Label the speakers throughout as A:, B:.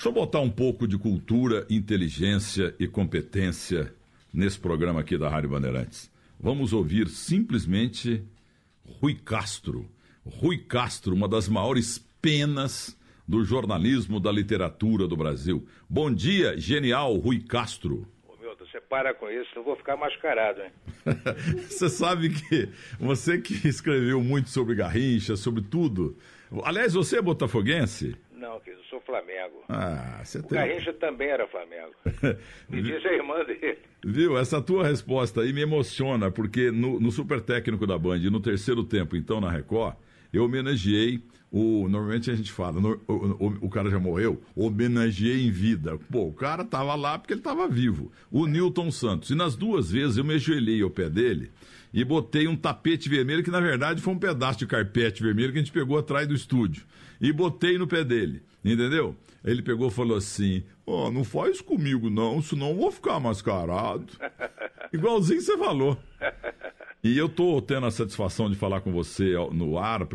A: Deixa eu botar um pouco de cultura, inteligência e competência nesse programa aqui da Rádio Bandeirantes. Vamos ouvir simplesmente Rui Castro. Rui Castro, uma das maiores penas do jornalismo, da literatura do Brasil. Bom dia, genial Rui Castro.
B: Ô, Milton, você para com isso, eu vou ficar mascarado, hein?
A: Você sabe que você que escreveu muito sobre Garrincha, sobre tudo. Aliás, você é botafoguense?
B: Não, querido, eu sou Flamengo.
A: Você
B: tem... Garrincha também era Flamengo. Me diz a irmã dele.
A: Viu, essa tua resposta aí me emociona, porque no Super Técnico da Band, no terceiro tempo, então, na Record, eu homenageei normalmente a gente fala, o cara já morreu, homenageei em vida. Pô, o cara tava lá porque ele tava vivo. O Newton Santos. E nas duas vezes eu me ajoelhei ao pé dele e botei um tapete vermelho, que na verdade foi um pedaço de carpete vermelho que a gente pegou atrás do estúdio. E botei no pé dele, entendeu? Ele pegou e falou assim, não faz comigo não, senão eu vou ficar mascarado. Igualzinho você falou. E eu tô tendo a satisfação de falar com você no ar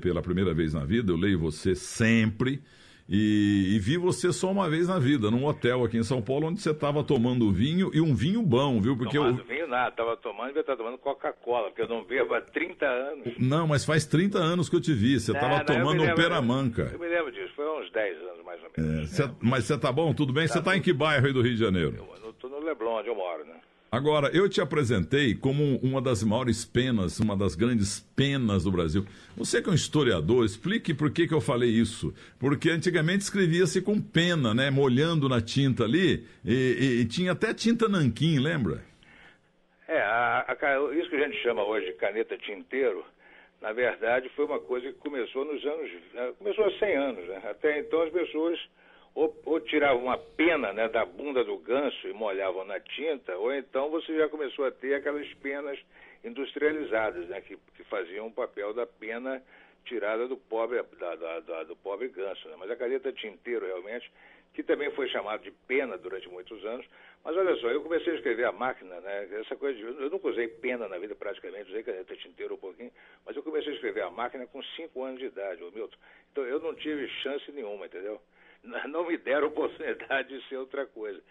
A: pela primeira vez na vida. Eu leio você sempre e vi você só uma vez na vida, num hotel aqui em São Paulo, onde você estava tomando vinho, e um vinho bom, viu? Porque
B: vinho nada, estava tomando e eu estava tomando Coca-Cola, porque eu não bebo há 30 anos.
A: Não, mas faz 30 anos que eu te vi, você estava tomando um Peramanca.
B: Eu me lembro disso, foi há uns 10 anos mais ou menos.
A: Mas você tá bom? Tudo bem? Você tá em que bairro aí do Rio de Janeiro?
B: Eu tô no Leblon, onde eu moro, né?
A: Agora, eu te apresentei como uma das maiores penas, uma das grandes penas do Brasil. Você que é um historiador, explique por que eu falei isso. Porque antigamente escrevia-se com pena, né? Molhando na tinta ali, e tinha até tinta nanquim, lembra?
B: Isso que a gente chama hoje de caneta tinteiro, na verdade foi uma coisa que começou começou há 100 anos, né? Até então as pessoas ou tiravam uma pena, né, da bunda do ganso e molhavam na tinta, ou então você já começou a ter aquelas penas industrializadas, né, que faziam o papel da pena tirada do pobre do pobre ganso, né? Mas a caneta tinteiro realmente, que também foi chamado de pena durante muitos anos. Mas olha só, eu comecei a escrever a máquina, né? Essa coisa eu nunca usei pena na vida praticamente, usei caneta tinteiro um pouquinho, mas eu comecei a escrever a máquina com 5 anos de idade, ô Milton. Então eu não tive chance nenhuma, entendeu? Não me deram oportunidade de ser outra coisa.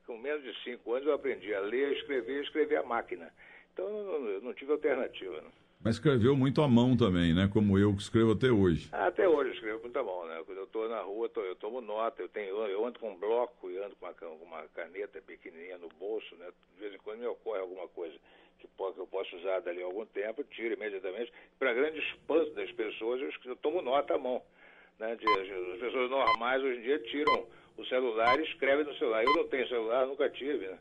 B: Com menos de 5 anos eu aprendi a ler, a escrever a máquina. Então eu não tive alternativa, né?
A: Mas escreveu muito à mão também, né? Como eu que escrevo até hoje.
B: Até hoje eu escrevo muito à mão, né? Quando eu estou na rua, eu tomo nota, eu ando com um bloco e ando com uma caneta pequenininha no bolso, né? De vez em quando me ocorre alguma coisa que eu posso usar dali a algum tempo, eu tiro imediatamente. Para grande espanto das pessoas, eu tomo nota à mão, né? As pessoas normais hoje em dia tiram o celular e escrevem no celular. Eu não tenho celular, nunca tive, né?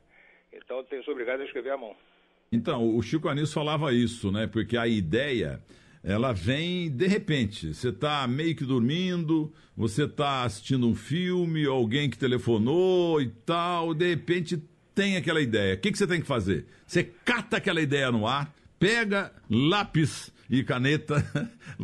B: Então sou obrigado a escrever à mão.
A: Então, o Chico Anísio falava isso, né? Porque a ideia, ela vem de repente. Você está meio que dormindo, você está assistindo um filme, alguém que telefonou e tal, de repente tem aquela ideia. O que você tem que fazer? Você cata aquela ideia no ar, pega lápis e caneta,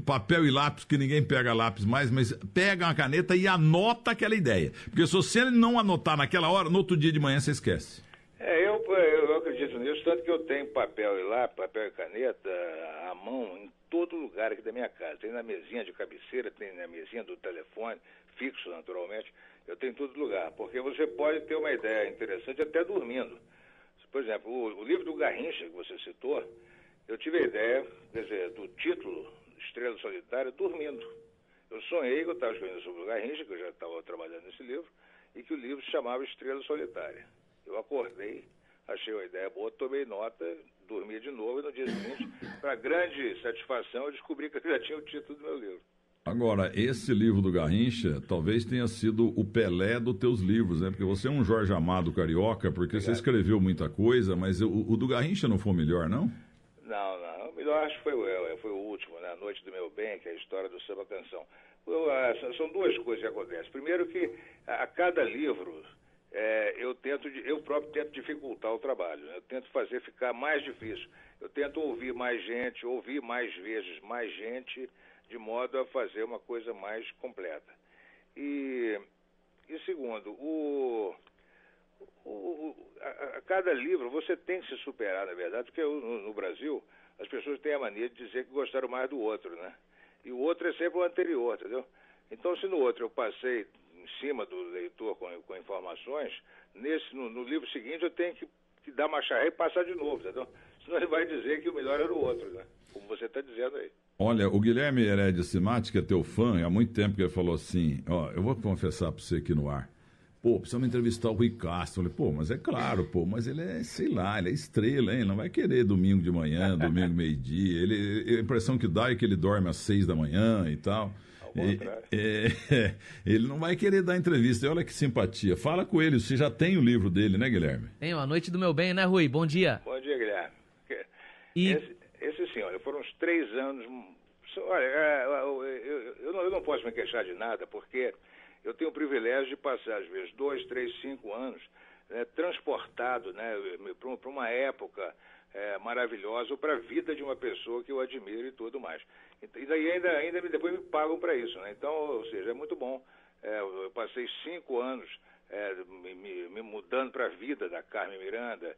A: papel e lápis, que ninguém pega lápis mais, mas pega uma caneta e anota aquela ideia. Porque se você não anotar naquela hora, no outro dia de manhã você esquece.
B: Eu acredito nisso, tanto que eu tenho papel e lápis, papel e caneta à mão em todo lugar aqui da minha casa. Tem na mesinha de cabeceira, tem na mesinha do telefone, fixo naturalmente, eu tenho em todo lugar, porque você pode ter uma ideia interessante até dormindo. Por exemplo, o livro do Garrincha, que você citou, eu tive a ideia, quer dizer, do título, Estrela Solitária, dormindo. Eu sonhei que eu estava escrevendo sobre o Garrincha, que eu já estava trabalhando nesse livro, e que o livro se chamava Estrela Solitária. Eu acordei, achei uma ideia boa, tomei nota, dormi de novo e no dia seguinte, para grande satisfação, eu descobri que eu já tinha o título do meu livro.
A: Agora, esse livro do Garrincha talvez tenha sido o Pelé dos teus livros, né? Porque você é um Jorge Amado carioca, porque Obrigado. Você escreveu muita coisa, mas o do Garrincha não foi o melhor, não?
B: Não. O melhor acho que foi o último, né? A Noite do Meu Bem, que é a história do samba canção. São duas coisas que acontecem. Primeiro que a cada livro... eu próprio tento dificultar o trabalho, né? Eu tento fazer ficar mais difícil. Eu tento ouvir mais gente, ouvir mais vezes mais gente, de modo a fazer uma coisa mais completa. E segundo, a cada livro você tem que se superar, na verdade, porque no Brasil as pessoas têm a mania de dizer que gostaram mais do outro, né? E o outro é sempre o anterior, entendeu? Então, se no outro eu passei cima do leitor com informações, no livro seguinte eu tenho que dar marcha ré e passar de novo, entendeu? Senão ele vai dizer que o melhor era o outro, né? Como você está dizendo aí.
A: Olha, o Guilherme Heredia Cimati, que é teu fã, há muito tempo que ele falou assim, eu vou confessar para você aqui no ar, precisamos entrevistar o Rui Castro. Eu falei, mas é claro, mas ele é, sei lá, ele é estrela, hein? Não vai querer domingo de manhã, domingo meio-dia. A impressão que dá é que ele dorme às 6 da manhã e tal. Ele não vai querer dar entrevista. E olha que simpatia. Fala com ele, você já tem o livro dele, né, Guilherme?
C: Tenho, A Noite do Meu Bem, né, Rui? Bom dia.
B: Bom dia, Guilherme.
C: E...
B: Esse sim, olha, foram uns 3 anos. Olha, eu não posso me queixar de nada, porque eu tenho o privilégio de passar, às vezes, 2, 3, 5 anos, né, transportado, né, para uma época maravilhosa, ou para a vida de uma pessoa que eu admiro e tudo mais. E daí ainda depois me pagam para isso, né? Então, ou seja, é muito bom. Eu passei 5 anos me mudando para a vida da Carmen Miranda,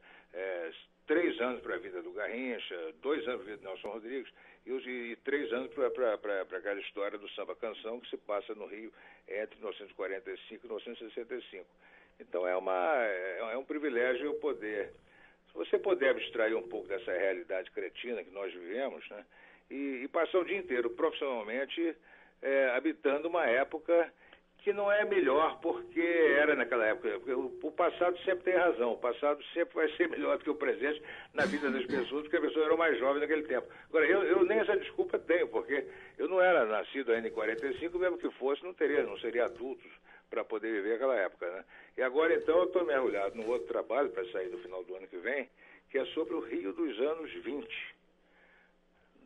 B: 3 anos para a vida do Garrincha, 2 anos para a vida do Nelson Rodrigues e 3 anos para aquela história do samba canção que se passa no Rio entre 1945 e 1965. Então é um privilégio eu poder, se você puder abstrair um pouco dessa realidade cretina que nós vivemos, né, e passar o dia inteiro profissionalmente habitando uma época que não é melhor porque era naquela época. Porque o passado sempre tem razão. O passado sempre vai ser melhor do que o presente na vida das pessoas, porque a pessoa era mais jovem naquele tempo. Agora, eu nem essa desculpa tenho, porque eu não era nascido ainda em 45, mesmo que fosse, não seria adulto para poder viver aquela época, né? E agora, então, eu estou mergulhado num outro trabalho para sair no final do ano que vem, que é sobre o Rio dos anos 20,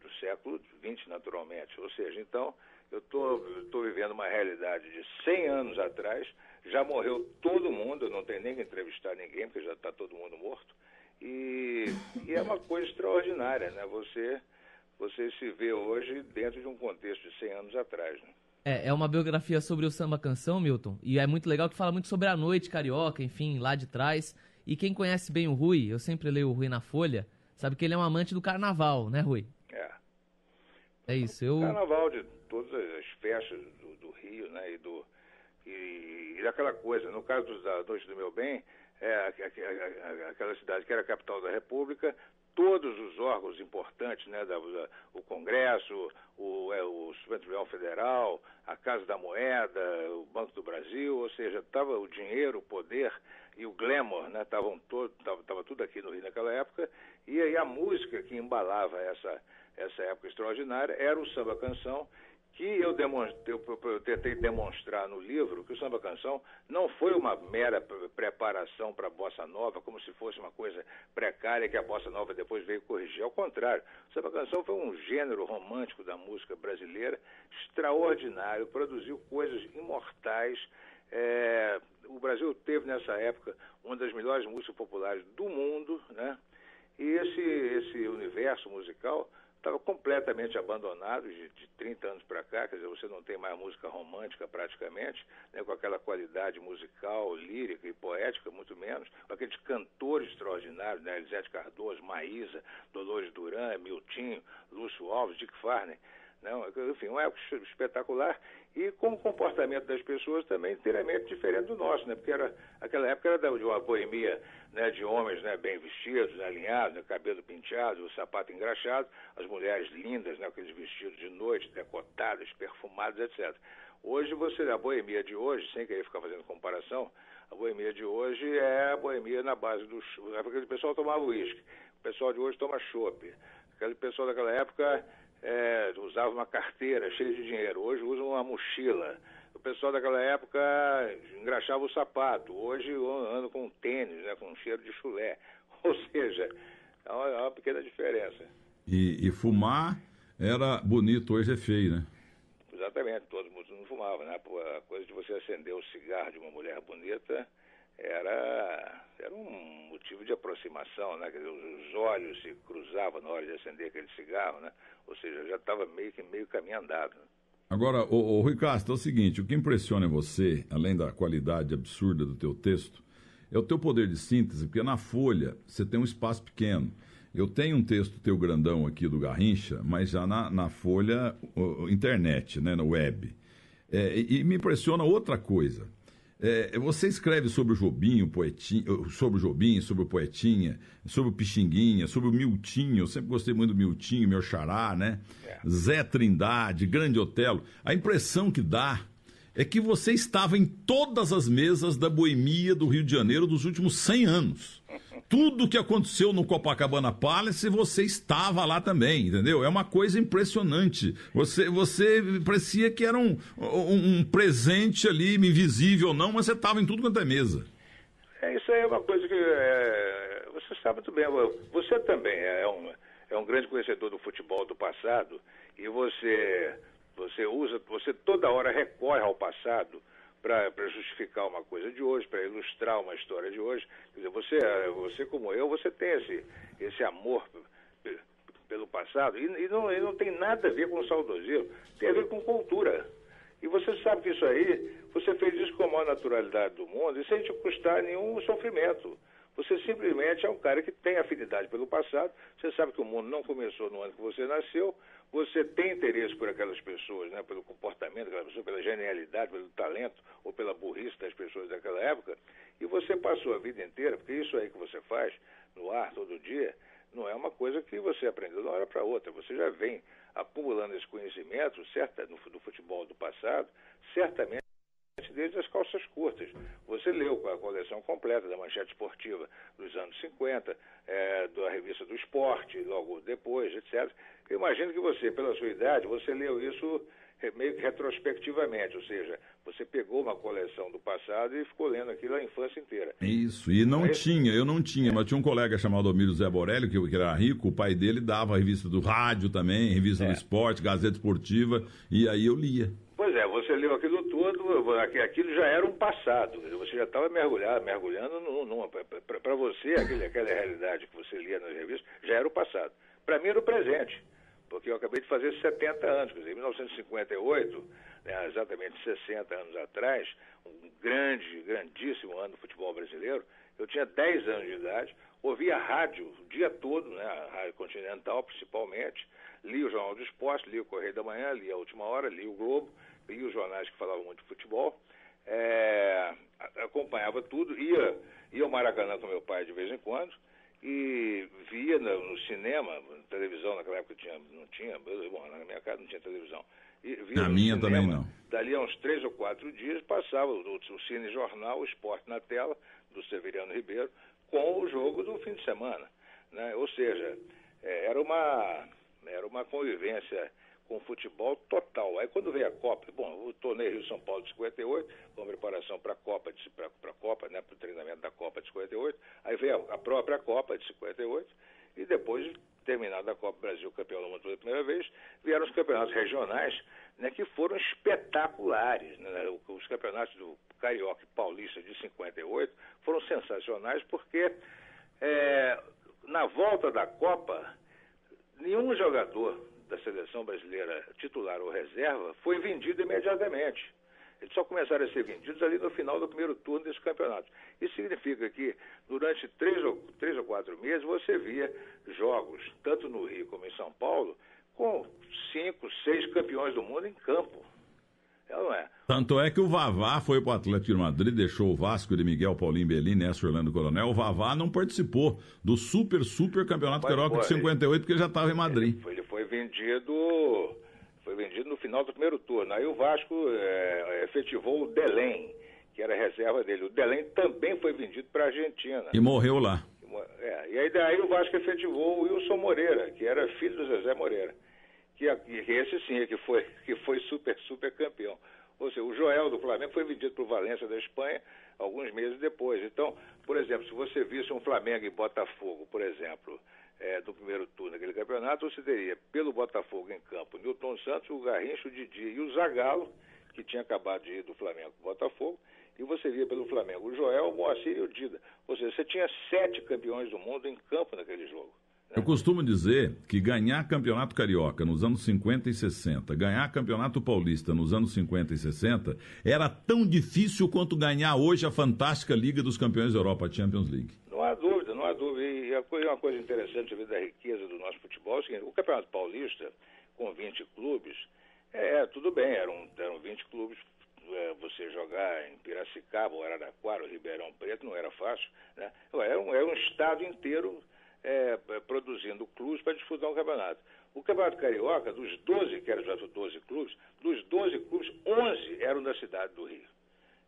B: do século 20, naturalmente. Ou seja, então... Eu estou vivendo uma realidade de 100 anos atrás, já morreu todo mundo, eu não tenho nem que entrevistar ninguém, porque já está todo mundo morto, e é uma coisa extraordinária, né? Você se vê hoje dentro de um contexto de 100 anos atrás, né?
C: É uma biografia sobre o samba canção, Milton, e é muito legal que fala muito sobre a noite carioca, enfim, lá de trás, e quem conhece bem o Rui, eu sempre leio o Rui na Folha, sabe que ele é um amante do carnaval, né, Rui? É isso,
B: Carnaval de todas as festas do Rio, né, e daquela coisa, no caso da Noite do Meu Bem, aquela cidade que era a capital da República, todos os órgãos importantes, né, o Congresso, o Supremo Tribunal Federal, a Casa da Moeda, o Banco do Brasil, ou seja, estava o dinheiro, o poder e o glamour, né, tava tudo aqui no Rio naquela época, e aí a música que embalava essa época extraordinária era o samba canção, que eu tentei demonstrar no livro que o samba canção não foi uma mera preparação para a bossa nova, como se fosse uma coisa precária que a bossa nova depois veio corrigir. Ao contrário, o samba canção foi um gênero romântico da música brasileira extraordinário, produziu coisas imortais. O Brasil teve nessa época uma das melhores músicas populares do mundo, né? E esse universo musical estava completamente abandonado de 30 anos para cá, quer dizer, você não tem mais música romântica praticamente, né, com aquela qualidade musical, lírica e poética, muito menos, com aqueles cantores extraordinários, né, Elisete Cardoso, Maísa, Dolores Duran, Miltinho, Lúcio Alves, Dick Farney, não, enfim, uma época espetacular e com o comportamento das pessoas também inteiramente diferente do nosso, né? Porque aquela época era de uma boemia, né, de homens, né, bem vestidos, né, alinhados, né, cabelo penteado, o sapato engraxado, as mulheres lindas, né, aqueles vestidos de noite, decotados, perfumados, etc. Hoje a boemia de hoje, sem querer ficar fazendo comparação, a boemia de hoje é a boemia na base do... Aquele pessoal tomava uísque, o pessoal de hoje toma chopp, aquele pessoal daquela época... usava uma carteira cheia de dinheiro, hoje usa uma mochila. O pessoal daquela época engraxava o sapato, hoje anda com tênis, né, com cheiro de chulé. Ou seja, é uma pequena diferença.
A: E fumar era bonito, hoje é feio, né?
B: Exatamente, todo mundo não fumava, né? A coisa de você acender o cigarro de uma mulher bonita era um motivo de aproximação, né? Quer dizer, os olhos se cruzavam na hora de acender aquele cigarro, né? Ou seja, já estava meio caminho andado. Né?
A: Agora, o Rui Castro, é o seguinte, o que impressiona em você, além da qualidade absurda do teu texto, é o teu poder de síntese, porque na Folha você tem um espaço pequeno. Eu tenho um texto teu grandão aqui do Garrincha, mas já na Folha internet, né, na web. E me impressiona outra coisa. Você escreve sobre o Jobim, sobre o Poetinha, sobre o Pixinguinha, sobre o Miltinho. Eu sempre gostei muito do Miltinho, meu xará, né? Zé Trindade, Grande Otelo. A impressão que dá é que você estava em todas as mesas da boemia do Rio de Janeiro dos últimos 100 anos. Tudo que aconteceu no Copacabana Palace, você estava lá também, entendeu? É uma coisa impressionante. Você parecia que era um presente ali, invisível ou não, mas você estava em tudo quanto é mesa.
B: Isso aí é uma coisa que você sabe muito bem. Você também é um grande conhecedor do futebol do passado e você toda hora recorre ao passado para justificar uma coisa de hoje, para ilustrar uma história de hoje. Quer dizer, você como eu, você tem esse amor pelo passado e não tem nada a ver com saudosismo, tem a ver com cultura. E você sabe que isso aí, você fez isso com a maior naturalidade do mundo e sem te custar nenhum sofrimento. Você simplesmente é um cara que tem afinidade pelo passado, você sabe que o mundo não começou no ano que você nasceu, você tem interesse por aquelas pessoas, né, pelo comportamento daquelas pessoas, pela genialidade, pelo talento ou pela burrice das pessoas daquela época, e você passou a vida inteira, porque isso aí que você faz no ar todo dia, não é uma coisa que você aprendeu de uma hora para outra, você já vem acumulando esse conhecimento do futebol do passado, certamente desde as calças curtas. Você leu a coleção completa da Manchete Esportiva dos anos 50, da revista do Esporte, logo depois, etc. Eu imagino que você, pela sua idade, você leu isso meio que retrospectivamente, ou seja, você pegou uma coleção do passado e ficou lendo aquilo a infância inteira.
A: Isso, e eu não tinha, mas tinha um colega chamado Omílio Zé Borelli, que era rico, o pai dele dava a revista do rádio também, revista do esporte, Gazeta Esportiva, e aí eu lia.
B: Pois é, você leu aquilo tudo, aquilo já era um passado, você já estava mergulhando para você, aquela realidade que você lia nas revistas, já era o passado. Para mim era o presente, porque eu acabei de fazer 70 anos, quer dizer, em 1958, né, exatamente 60 anos atrás, um grandíssimo ano do futebol brasileiro, eu tinha 10 anos de idade, ouvia rádio o dia todo, né, a Rádio Continental principalmente, li o Jornal do Esporte, li o Correio da Manhã, li a Última Hora, li o Globo, li os jornais que falavam muito de futebol, acompanhava tudo, ia ao Maracanã com meu pai de vez em quando, e via no cinema, na televisão naquela época não tinha, bom, na minha casa não tinha televisão. E via
A: na minha
B: cinema,
A: também não.
B: Dali a uns 3 ou 4 dias passava o Cine Jornal, o Esporte na Tela, do Severiano Ribeiro, com o jogo do fim de semana, né? Ou seja, era uma convivência com o futebol total. Aí quando veio a Copa, o torneio Rio-São Paulo de 58, com preparação para a Copa, né, para o treinamento da Copa de 58, aí veio a própria Copa de 58, e depois, terminada a Copa Brasil campeão do mundo pela primeira vez, vieram os campeonatos regionais, né, que foram espetaculares, né? Os campeonatos do Carioca e Paulista de 58 foram sensacionais porque na volta da Copa, nenhum jogador da seleção brasileira titular ou reserva foi vendido imediatamente. Eles só começaram a ser vendidos ali no final do primeiro turno desse campeonato. Isso significa que durante 3 ou 4 meses você via jogos, tanto no Rio como em São Paulo, com 5, 6 campeões do mundo em campo. Não é?
A: Tanto é que o Vavá foi para o Atlético de Madrid, deixou o Vasco de Miguel Paulinho Belin, Néstor Orlando Coronel. O Vavá não participou do super campeonato carioca de 58, porque ele já estava em Madrid.
B: Ele foi vendido no final do primeiro turno. Aí o Vasco efetivou o Delém, que era a reserva dele. O Delém também foi vendido para a Argentina.
A: E morreu lá.
B: E aí daí o Vasco efetivou o Wilson Moreira, que era filho do Zezé Moreira. Que esse sim, que foi super campeão. Ou seja, o Joel do Flamengo foi vendido para o Valência da Espanha alguns meses depois. Então, por exemplo, se você visse um Flamengo e Botafogo, por exemplo, do primeiro turno daquele campeonato, você teria pelo Botafogo em campo Nilton Santos, o Garrincha, o Didi e o Zagallo, que tinha acabado de ir do Flamengo para o Botafogo, e você via pelo Flamengo o Joel, o Moacir e o Dida. Ou seja, você tinha 7 campeões do mundo em campo naquele jogo.
A: Eu costumo dizer que ganhar campeonato carioca nos anos 50 e 60, ganhar campeonato paulista nos anos 50 e 60, era tão difícil quanto ganhar hoje a fantástica Liga dos Campeões da Europa, a Champions League.
B: Não há dúvida. E uma coisa interessante da riqueza do nosso futebol é o seguinte: o Campeonato Paulista, com 20 clubes, tudo bem, eram 20 clubes você jogar em Piracicaba, ou Araraquara, ou Ribeirão Preto, não era fácil, né? Era um estado inteiro produzindo clubes para disputar um campeonato. O Campeonato Carioca, dos 12, que eram já 12 clubes, dos 12 clubes, 11 eram da cidade do Rio.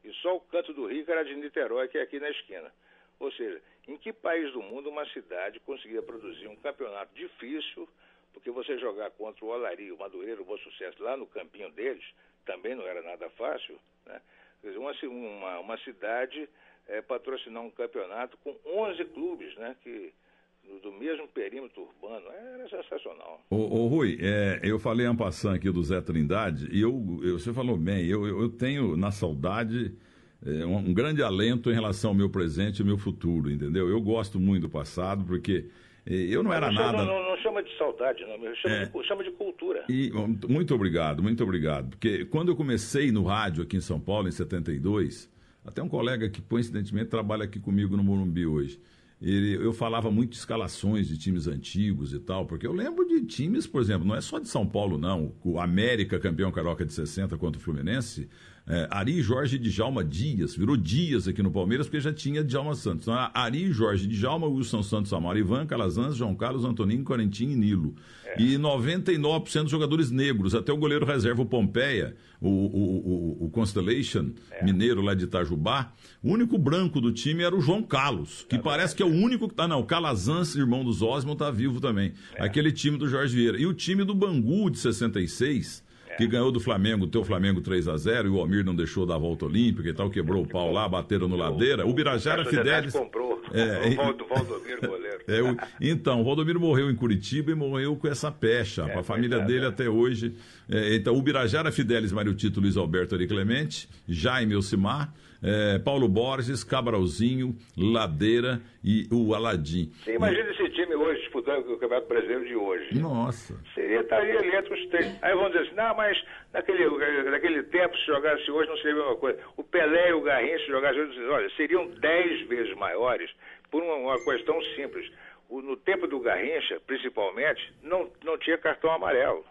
B: E só o Canto do Rio, que era de Niterói, que é aqui na esquina. Ou seja, em que país do mundo uma cidade conseguia produzir um campeonato difícil, porque você jogar contra o Olaria, o Madureira, o Bom Sucesso, lá no campinho deles, também não era nada fácil, né? Quer dizer, uma cidade patrocinar um campeonato com 11 clubes, né, do mesmo perímetro urbano, era sensacional.
A: Ô Rui, eu falei en passant aqui do Zé Trindade, e você falou bem, eu tenho na saudade um grande alento em relação ao meu presente e ao meu futuro, entendeu? Eu gosto muito do passado, porque eu não era nada...
B: Não chama de saudade, não, chama de cultura.
A: Muito obrigado, porque quando eu comecei no rádio aqui em São Paulo, em 72, até um colega que coincidentemente trabalha aqui comigo no Morumbi hoje, eu falava muito de escalações de times antigos e tal, porque eu lembro de times, por exemplo, não é só de São Paulo, não. O América, campeão carioca de 60 contra o Fluminense, Ari, Jorge e Djalma Dias, virou Dias aqui no Palmeiras, porque já tinha Djalma Santos. Então, Ari, Jorge, Djalma, Wilson Santos, Amaro, Ivan, Calazans, João Carlos, Antoninho, Quarentinho e Nilo. E 99% dos jogadores negros, até o goleiro reserva, o Pompeia, o Constellation, mineiro lá de Itajubá. O único branco do time era o João Carlos, que parece que é o único que tá... Não, o Calazans, irmão dos Osmond, tá vivo também. Aquele time do Jorge Vieira. E o time do Bangu, de 66... que ganhou do Flamengo, teu Flamengo 3-0, e o Almir não deixou dar a volta olímpica e tal, quebrou o pau lá, bateram no Ladeira. O Birajara Fidelis...
B: comprou o Valdomiro goleiro.
A: Então, o Valdomiro morreu em Curitiba e morreu com essa pecha. A família dele até hoje... então, o Birajara Fidelis, Mário Tito, Luiz Alberto, Ari Clemente, Jaime Elcimar, Paulo Borges, Cabralzinho, Ladeira e o Aladim.
B: Você imagina esse time hoje disputando o Campeonato Brasileiro de hoje.
A: Nossa.
B: Estaria ali entre os três. Aí vão dizer assim, não, mas naquele tempo, se jogasse hoje, não seria a mesma coisa. O Pelé e o Garrincha, se jogassem hoje, olha, seriam 10 vezes maiores por uma questão simples. No tempo do Garrincha, principalmente, não tinha cartão amarelo,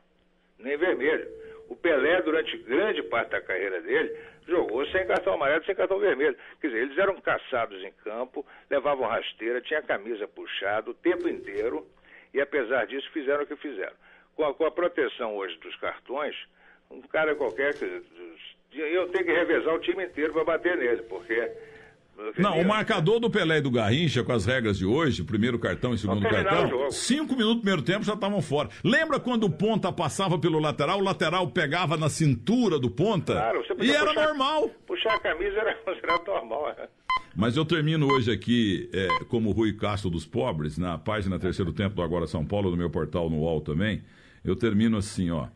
B: nem vermelho. O Pelé, durante grande parte da carreira dele, jogou sem cartão amarelo, sem cartão vermelho. Quer dizer, eles eram caçados em campo, levavam rasteira, tinha a camisa puxada o tempo inteiro, e apesar disso fizeram o que fizeram. Com a proteção hoje dos cartões, um cara qualquer, eu tenho que revezar o time inteiro para bater nele, porque...
A: Não, o marcador do Pelé e do Garrincha, com as regras de hoje, primeiro cartão e segundo cartão, 5 minutos do primeiro tempo já estavam fora. Lembra quando o ponta passava pelo lateral, o lateral pegava na cintura do ponta? Claro, você podia era normal.
B: Puxar a camisa era considerado normal.
A: Mas eu termino hoje aqui como Rui Castro dos Pobres, na página Terceiro Tempo do Agora São Paulo, no meu portal no UOL também. Eu termino assim, ó.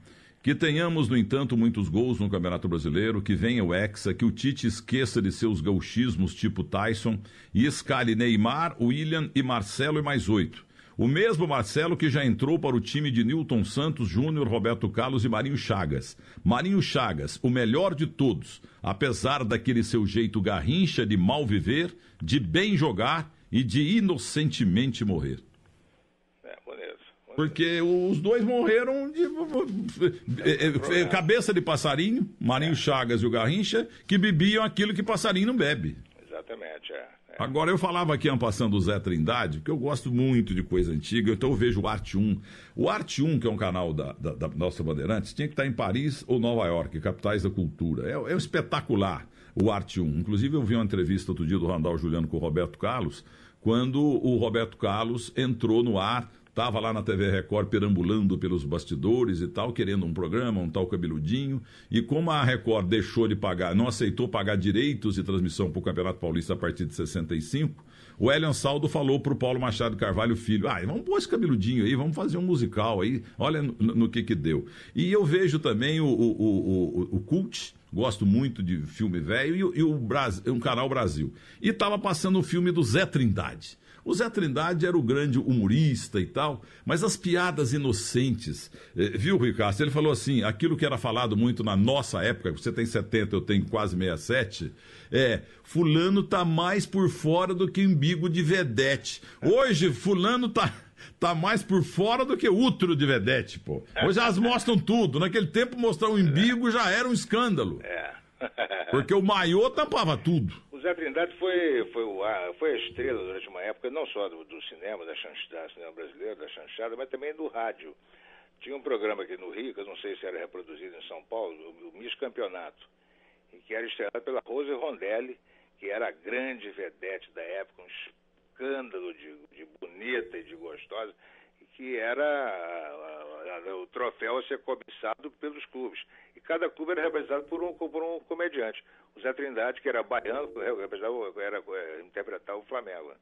A: Que tenhamos, no entanto, muitos gols no Campeonato Brasileiro, que venha o Hexa, que o Tite esqueça de seus gauchismos tipo Tyson e escale Neymar, William e Marcelo e mais 8. O mesmo Marcelo que já entrou para o time de Nilton Santos, Júnior, Roberto Carlos e Marinho Chagas. Marinho Chagas, o melhor de todos, apesar daquele seu jeito garrincha de mal viver, de bem jogar e de inocentemente morrer. Porque os dois morreram de cabeça de passarinho, Marinho Chagas e o Garrincha, que bebiam aquilo que passarinho não bebe.
B: Exatamente,
A: Agora, eu falava aqui, passando do Zé Trindade, porque eu gosto muito de coisa antiga, então eu vejo o Arte 1. O Arte 1, que é um canal da nossa Bandeirantes, tinha que estar em Paris ou Nova York, capitais da cultura. É espetacular, o Arte 1. Inclusive, eu vi uma entrevista outro dia do Randall Juliano com o Roberto Carlos, quando o Roberto Carlos entrou no ar, estava lá na TV Record perambulando pelos bastidores e tal, querendo um programa, um tal cabeludinho. E como a Record deixou de pagar, não aceitou pagar direitos de transmissão para o Campeonato Paulista a partir de 65, o Elian Saldo falou para o Paulo Machado Carvalho, filho, vamos pôr esse cabeludinho aí, vamos fazer um musical aí, olha no que deu. E eu vejo também o Cult, gosto muito de filme velho, e um canal Brasil. E estava passando o filme do Zé Trindade. O Zé Trindade era o grande humorista e tal, mas as piadas inocentes, viu, Rui Castro? Ele falou assim, aquilo que era falado muito na nossa época, você tem 70, eu tenho quase 67, fulano tá mais por fora do que umbigo de vedete. Hoje, fulano tá mais por fora do que útero de vedete, pô. Hoje elas mostram tudo. Naquele tempo, mostrar o umbigo já era um escândalo. Porque o maiô tampava tudo.
B: O Zé Trindade foi a estrela durante uma época, não só do cinema, da cinema brasileiro, da chanchada, mas também do rádio. Tinha um programa aqui no Rio, que eu não sei se era reproduzido em São Paulo, o Miss Campeonato, e que era estrelado pela Rose Rondelli, que era a grande vedete da época, um escândalo de bonita e de gostosa, e que era o troféu a ser cobiçado pelos clubes. E cada clube era representado por um comediante. O Zé Trindade, que era baiano, interpretava o Flamengo.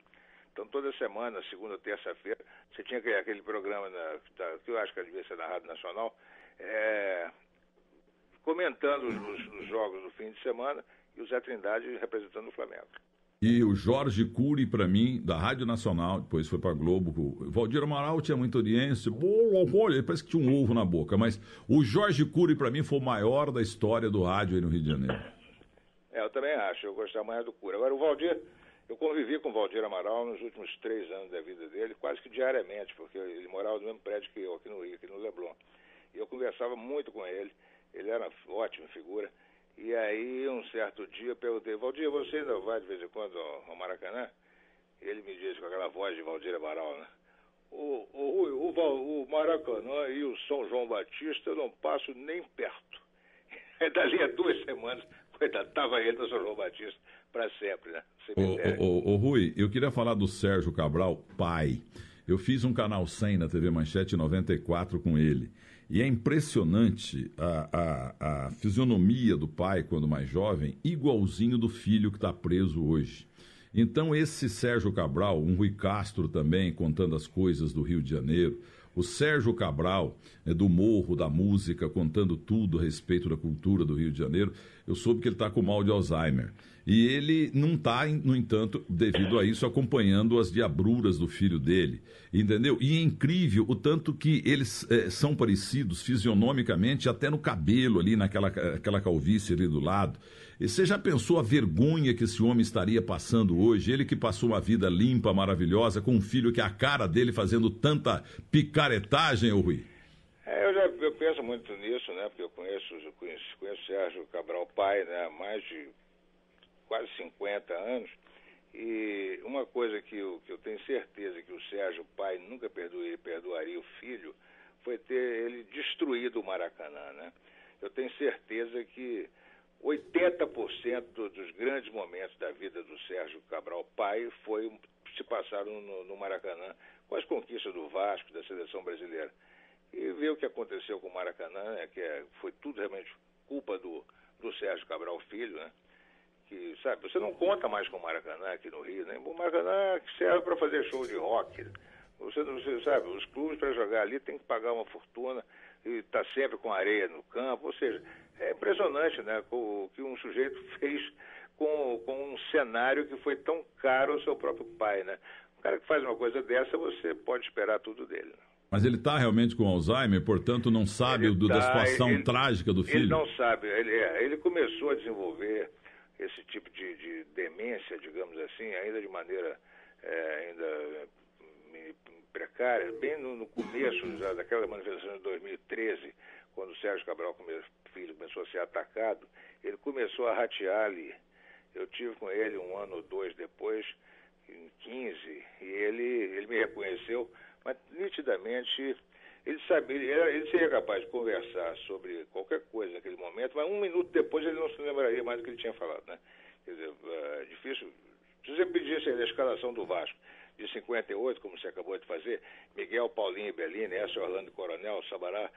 B: Então, toda semana, segunda ou terça-feira, você tinha aquele programa que eu acho que devia ser na Rádio Nacional, comentando os jogos do fim de semana, e o Zé Trindade representando o Flamengo.
A: E o Jorge Cury, para mim, da Rádio Nacional, depois foi para Globo. O Valdir Amaral tinha muita audiência, ele parece que tinha um ovo na boca, mas o Jorge Cury, para mim, foi o maior da história do rádio aí no Rio de Janeiro.
B: Eu também acho, eu gostava mais do Cury. Agora, o Valdir, eu convivi com o Valdir Amaral nos últimos 3 anos da vida dele, quase que diariamente, porque ele morava no mesmo prédio que eu, aqui no Rio, aqui no Leblon. E eu conversava muito com ele, ele era uma ótima figura. E aí, um certo dia, eu perguntei, Valdir, você ainda vai de vez em quando ao Maracanã? Ele me disse com aquela voz de Valdir Amaral, né? O Maracanã e o São João Batista eu não passo nem perto. E dali a 2 semanas, coitado, estava ele no São João Batista para sempre, né?
A: Rui, eu queria falar do Sérgio Cabral, pai. Eu fiz um canal 100 na TV Manchete 94 com ele. E é impressionante a fisionomia do pai, quando mais jovem, igualzinho do filho que está preso hoje. Então, esse Sérgio Cabral, um Rui Castro também, contando as coisas do Rio de Janeiro, o Sérgio Cabral, do Morro, da música, contando tudo a respeito da cultura do Rio de Janeiro, eu soube que ele está com mal de Alzheimer. E ele não está, no entanto, devido a isso, acompanhando as diabruras do filho dele, entendeu? E é incrível o tanto que eles são parecidos fisionomicamente, até no cabelo ali, naquela calvície ali do lado. E você já pensou a vergonha que esse homem estaria passando hoje? Ele que passou uma vida limpa, maravilhosa, com um filho que é a cara dele fazendo tanta picaretagem, ô Rui?
B: Eu penso muito nisso, né? Porque eu conheço o Sérgio Cabral pai, né? Há mais de quase 50 anos. E uma coisa que eu tenho certeza que o Sérgio pai nunca perdoaria o filho foi ter ele destruído o Maracanã, né? Eu tenho certeza que 80% dos grandes momentos da vida do Sérgio Cabral pai se passaram no Maracanã, com as conquistas do Vasco, da seleção brasileira. E ver o que aconteceu com o Maracanã, né, foi tudo realmente culpa do Sérgio Cabral Filho, né? Que, sabe, você não conta mais com o Maracanã aqui no Rio, né? O Maracanã serve para fazer show de rock. Você sabe, os clubes para jogar ali tem que pagar uma fortuna e tá sempre com areia no campo. Ou seja, é impressionante, né? O que um sujeito fez com um cenário que foi tão caro ao seu próprio pai, né? O cara que faz uma coisa dessa, você pode esperar tudo dele, né?
A: Mas ele está realmente com Alzheimer, portanto não sabe da situação trágica do filho?
B: Ele não sabe. Ele começou a desenvolver esse tipo de demência, digamos assim, ainda de maneira ainda precária, bem no começo daquela manifestação de 2013, quando o Sérgio Cabral Filho começou a ser atacado, ele começou a ratear ali. Eu tive com ele 1 ano ou 2 depois, em 15, e ele me reconheceu, mas nitidamente ele seria capaz de conversar sobre qualquer coisa naquele momento, mas 1 minuto depois ele não se lembraria mais do que ele tinha falado, né? Quer dizer, é difícil. Se você pedisse a escalação do Vasco de 58, como você acabou de fazer, Miguel, Paulinho e Bellini, Écio, Orlando Coronel, Sabará,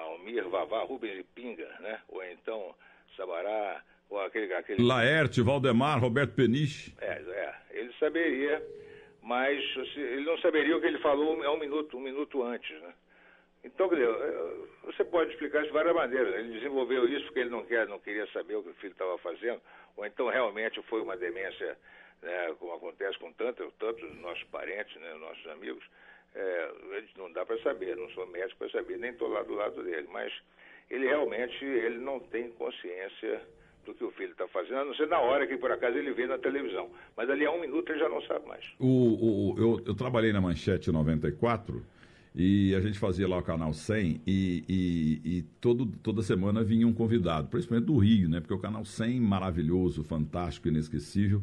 B: Almir, Vavá, Rubens e Pinga, né? Ou então Sabará, ou aquele...
A: Laerte, Valdemar, Roberto Peniche.
B: Ele saberia, mas ele não saberia o que ele falou um minuto antes, né? Então, quer dizer, você pode explicar isso de várias maneiras. Ele desenvolveu isso porque ele não queria saber o que o filho estava fazendo, ou então realmente foi uma demência, né, como acontece com tantos nossos parentes, né, nossos amigos. Não dá para saber, não sou médico para saber, nem estou lá do lado dele, mas ele realmente não tem consciência do que o filho está fazendo, a não ser na hora que por acaso ele vê na televisão. Mas ali a 1 minuto ele já não sabe mais.
A: Eu trabalhei na Manchete 94 E a gente fazia lá o Canal 100 e toda semana vinha um convidado, principalmente do Rio, né? Porque o Canal 100, maravilhoso, fantástico, inesquecível,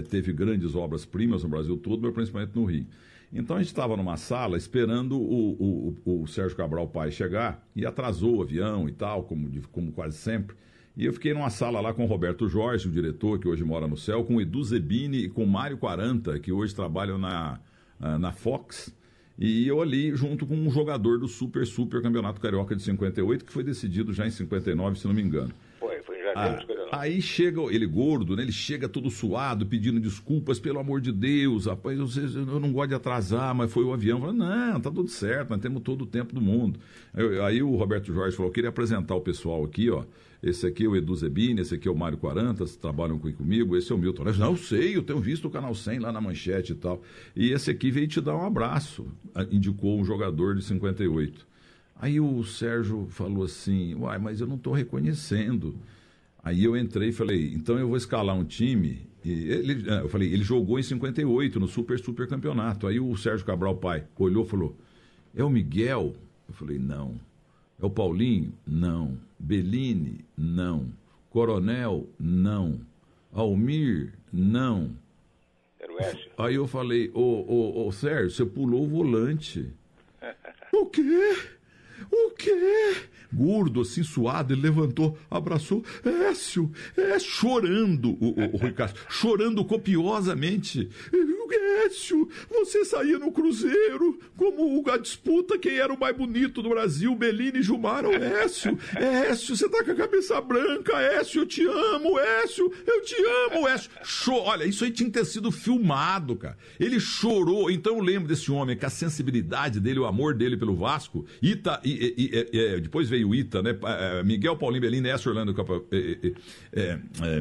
A: teve grandes obras-primas no Brasil todo, mas principalmente no Rio. Então a gente estava numa sala esperando o Sérgio Cabral Pai chegar e atrasou o avião e tal, como quase sempre. E eu fiquei numa sala lá com o Roberto Jorge, o diretor que hoje mora no céu, com o Edu Zebini e com o Mário 40, que hoje trabalham na Fox. E eu ali junto com um jogador do Super Campeonato Carioca de 58, que foi decidido já em 59, se não me engano.
B: Foi em janeiro de 59.
A: Aí chega ele gordo, né? Ele chega todo suado, pedindo desculpas, pelo amor de Deus, rapaz, eu não gosto de atrasar, mas foi o avião. Eu falei, não, tá tudo certo, nós temos todo o tempo do mundo. Aí o Roberto Jorge falou, eu queria apresentar o pessoal aqui, ó. Esse aqui é o Edu Zebini, esse aqui é o Mário 40, trabalham comigo, esse é o Milton. Não, eu sei, eu tenho visto o Canal 100 lá na manchete e tal. E esse aqui veio te dar um abraço, indicou um jogador de 58. Aí o Sérgio falou assim, uai, mas eu não estou reconhecendo. Aí eu entrei e falei, então eu vou escalar um time. Eu falei, ele jogou em 58, no Super Campeonato. Aí o Sérgio Cabral Pai olhou e falou, é o Miguel? Eu falei, não. É o Paulinho? Não. Bellini? Não. Coronel? Não. Almir? Não.
B: Era o Écio.
A: Aí eu falei, ô Sérgio, você pulou o volante. O quê? O quê? Gordo, assim, suado, ele levantou, abraçou, Écio, chorando, o Rui Castro, chorando copiosamente. Écio, você saía no Cruzeiro, como a disputa, quem era o mais bonito do Brasil, Bellini e Gilmar, o Écio, você tá com a cabeça branca, Écio, eu te amo, Écio, eu te amo, Écio. Olha, isso aí tinha que ter sido filmado, cara. Ele chorou, então eu lembro desse homem, com a sensibilidade dele, o amor dele pelo Vasco, depois veio o Ita, né? Miguel, Paulinho, Bellini, Écio, Orlando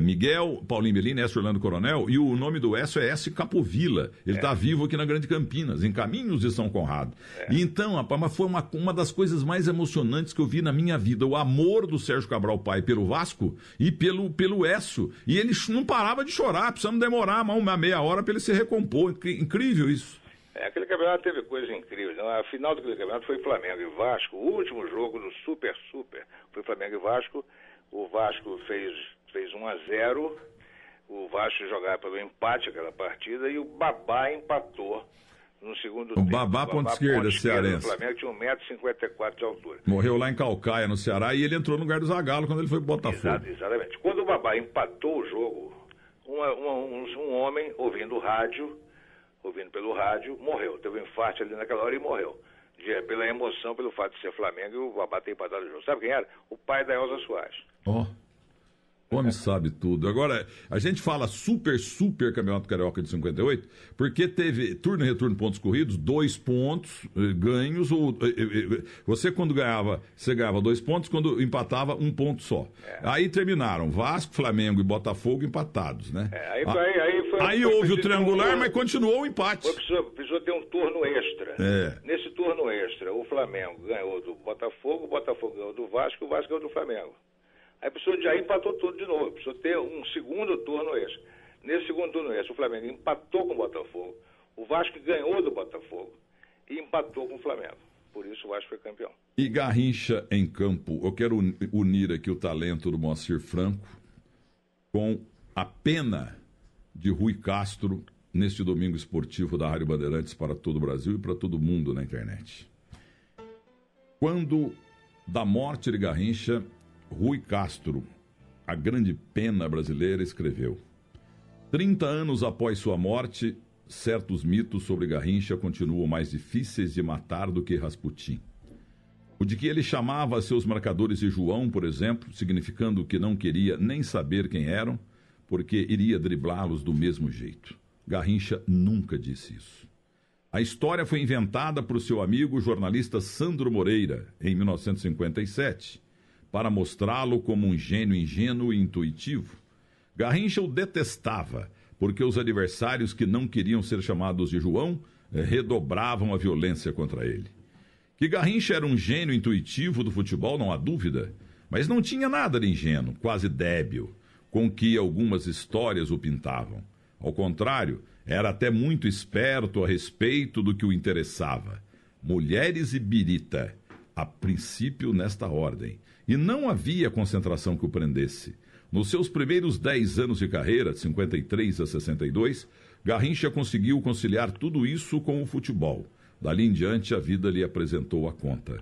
A: Miguel, Paulinho, Bellini, Écio, Orlando Coronel, e o nome do Écio é Écio Capovilla. Ele está vivo aqui na Grande Campinas, em Caminhos de São Conrado. E então, rapaz, mas foi uma das coisas mais emocionantes que eu vi na minha vida, o amor do Sérgio Cabral Pai pelo Vasco e pelo Écio. E ele não parava de chorar, precisamos demorar uma meia hora para ele se recompor. Incrível isso.
B: Aquele campeonato teve coisas incríveis. A final daquele campeonato foi Flamengo e Vasco. O último jogo do Super foi Flamengo e Vasco. O Vasco fez 1-0. O Vasco jogava pelo empate aquela partida e o Babá empatou no segundo tempo.
A: O Babá, ponta esquerda, cearense.
B: O Flamengo tinha 1,54 m de altura.
A: Morreu lá em Calcaia, no Ceará, e ele entrou no lugar do Zagallo quando ele foi pro Botafogo.
B: Exatamente. Quando o Babá empatou o jogo, um homem, ouvindo pelo rádio, morreu. Teve um infarto ali naquela hora e morreu. Pela emoção, pelo fato de ser Flamengo e o Babá ter empatado o jogo. Sabe quem era? O pai da Elza Soares.
A: O homem sabe tudo. Agora, a gente fala Super Campeonato Carioca de 58, porque teve turno e retorno pontos corridos, 2 pontos ganhos. Você quando ganhava, você ganhava 2 pontos, quando empatava 1 ponto só. Aí terminaram Vasco, Flamengo e Botafogo empatados, né? Aí houve o triangular, mas continuou o empate.
B: Precisou ter um turno extra. Nesse turno extra, o Flamengo ganhou do Botafogo, o Botafogo ganhou do Vasco, o Vasco ganhou do Flamengo. Aí precisou de empatou tudo de novo. Precisou ter um segundo turno extra. Nesse segundo turno extra, o Flamengo empatou com o Botafogo. O Vasco ganhou do Botafogo e empatou com o Flamengo. Por isso o Vasco foi campeão.
A: E Garrincha em campo. Eu quero unir aqui o talento do Moacir Franco com a pena de Rui Castro neste domingo esportivo da Rádio Bandeirantes para todo o Brasil e para todo mundo na internet. Quando da morte de Garrincha, Rui Castro, a grande pena brasileira, escreveu: 30 anos após sua morte, certos mitos sobre Garrincha continuam mais difíceis de matar do que Rasputin. O de que ele chamava seus marcadores de João, por exemplo, significando que não queria nem saber quem eram, porque iria driblá-los do mesmo jeito. Garrincha nunca disse isso. A história foi inventada por seu amigo jornalista Sandro Moreira, em 1957, para mostrá-lo como um gênio ingênuo e intuitivo. Garrincha o detestava, porque os adversários que não queriam ser chamados de João redobravam a violência contra ele. Que Garrincha era um gênio intuitivo do futebol, não há dúvida, mas não tinha nada de ingênuo, quase débil, com que algumas histórias o pintavam. Ao contrário, era até muito esperto a respeito do que o interessava. mulheres e birita, a princípio nesta ordem. E não havia concentração que o prendesse. Nos seus primeiros 10 anos de carreira, de 53 a 62, Garrincha conseguiu conciliar tudo isso com o futebol. Dali em diante, a vida lhe apresentou a conta.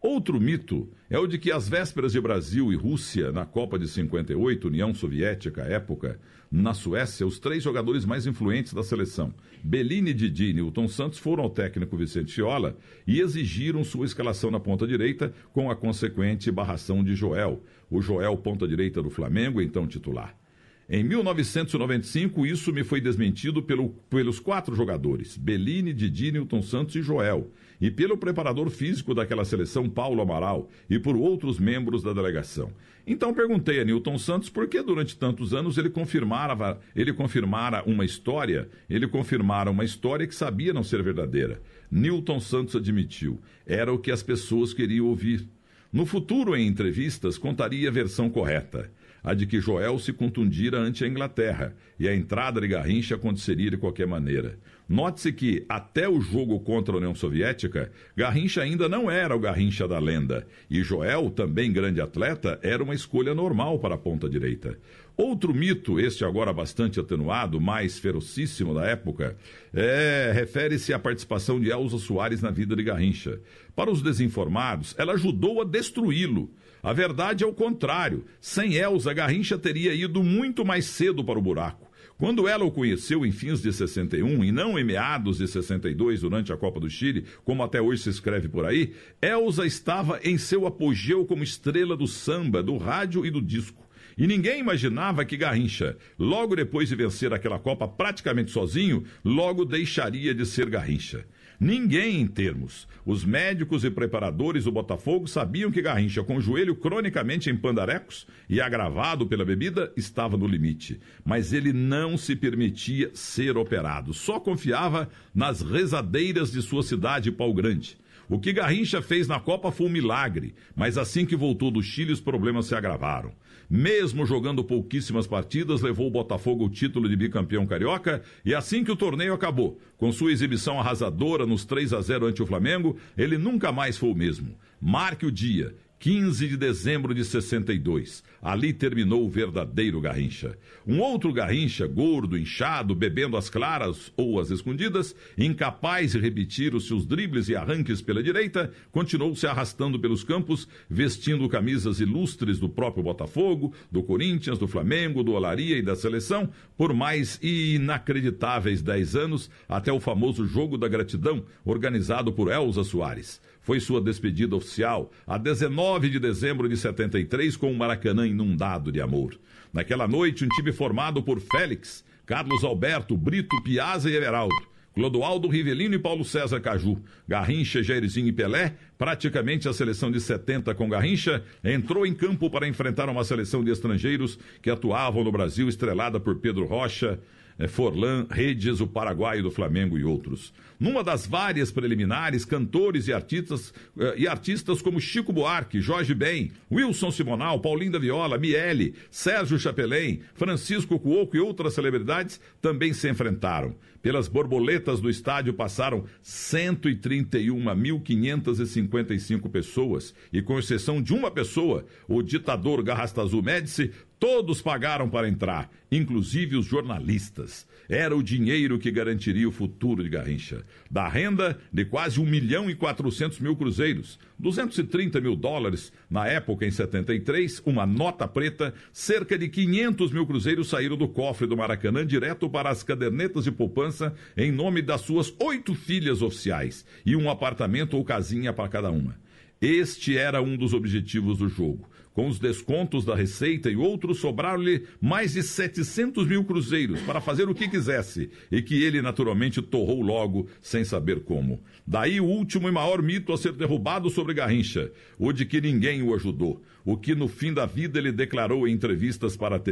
A: Outro mito é o de que às vésperas de Brasil e Rússia, na Copa de 58, União Soviética, época, na Suécia, os 3 jogadores mais influentes da seleção, Bellini, Didi e Nilton Santos, foram ao técnico Vicente Fiola e exigiram sua escalação na ponta direita, com a consequente barração de Joel, o Joel ponta direita do Flamengo, então titular. Em 1995, isso me foi desmentido pelos 4 jogadores, Bellini, Didi, Nilton Santos e Joel, e pelo preparador físico daquela seleção, Paulo Amaral, e por outros membros da delegação. Então perguntei a Nilton Santos por que durante tantos anos ele confirmara uma história que sabia não ser verdadeira. Nilton Santos admitiu, era o que as pessoas queriam ouvir. No futuro, em entrevistas, contaria a versão correta, a de que Joel se contundira ante a Inglaterra e a entrada de Garrincha aconteceria de qualquer maneira. Note-se que, até o jogo contra a União Soviética, Garrincha ainda não era o Garrincha da lenda, e Joel, também grande atleta, era uma escolha normal para a ponta direita. Outro mito, este agora bastante atenuado, mais ferocíssimo da época, refere-se à participação de Elza Soares na vida de Garrincha. Para os desinformados, ela ajudou a destruí-lo. A verdade é o contrário. Sem Elza, Garrincha teria ido muito mais cedo para o buraco. Quando ela o conheceu em fins de 61 e não em meados de 62 durante a Copa do Chile, como até hoje se escreve por aí, Elza estava em seu apogeu como estrela do samba, do rádio e do disco. E ninguém imaginava que Garrincha, logo depois de vencer aquela Copa praticamente sozinho, logo deixaria de ser Garrincha. Ninguém em termos. Os médicos e preparadores do Botafogo sabiam que Garrincha, com o joelho cronicamente em pandarecos e agravado pela bebida, estava no limite. Mas ele não se permitia ser operado. Só confiava nas rezadeiras de sua cidade, Pau Grande. O que Garrincha fez na Copa foi um milagre, mas assim que voltou do Chile, os problemas se agravaram. Mesmo jogando pouquíssimas partidas, levou o Botafogo o título de bicampeão carioca e assim que o torneio acabou, com sua exibição arrasadora nos 3-0 ante o Flamengo, ele nunca mais foi o mesmo. Marque o dia, 15 de dezembro de 62. Ali terminou o verdadeiro Garrincha. Um outro Garrincha, gordo, inchado, bebendo às claras ou às escondidas, incapaz de repetir os seus dribles e arranques pela direita, continuou se arrastando pelos campos, vestindo camisas ilustres do próprio Botafogo, do Corinthians, do Flamengo, do Olaria e da seleção, por mais inacreditáveis 10 anos, até o famoso Jogo da Gratidão, organizado por Elza Soares. Foi sua despedida oficial, a 19 de dezembro de 73, com o Maracanã inundado de amor. Naquela noite, um time formado por Félix, Carlos Alberto, Brito, Piazza e Everaldo, Clodoaldo, Rivelino e Paulo César Caju, Garrincha, Jairzinho e Pelé, praticamente a seleção de 70 com Garrincha, entrou em campo para enfrentar uma seleção de estrangeiros que atuavam no Brasil, estrelada por Pedro Rocha, Forlan, Redes, o paraguaio do Flamengo e outros. Numa das várias preliminares, cantores e artistas como Chico Buarque, Jorge Ben, Wilson Simonal, Paulinho da Viola, Miele, Sérgio Chapelin, Francisco Cuoco e outras celebridades também se enfrentaram. Pelas borboletas do estádio passaram 131.555 pessoas e, com exceção de uma pessoa, o ditador Garrastazu Médici, todos pagaram para entrar, inclusive os jornalistas. Era o dinheiro que garantiria o futuro de Garrincha. Da renda de quase 1.400.000 cruzeiros, 230 mil dólares, na época, em 73, uma nota preta, cerca de 500 mil cruzeiros saíram do cofre do Maracanã direto para as cadernetas de poupança em nome das suas 8 filhas oficiais e um apartamento ou casinha para cada uma. Este era um dos objetivos do jogo. Com os descontos da receita e outros, sobraram-lhe mais de 700 mil cruzeiros para fazer o que quisesse, e que ele naturalmente torrou logo, sem saber como. Daí o último e maior mito a ser derrubado sobre Garrincha, o de que ninguém o ajudou, o que no fim da vida ele declarou em entrevistas para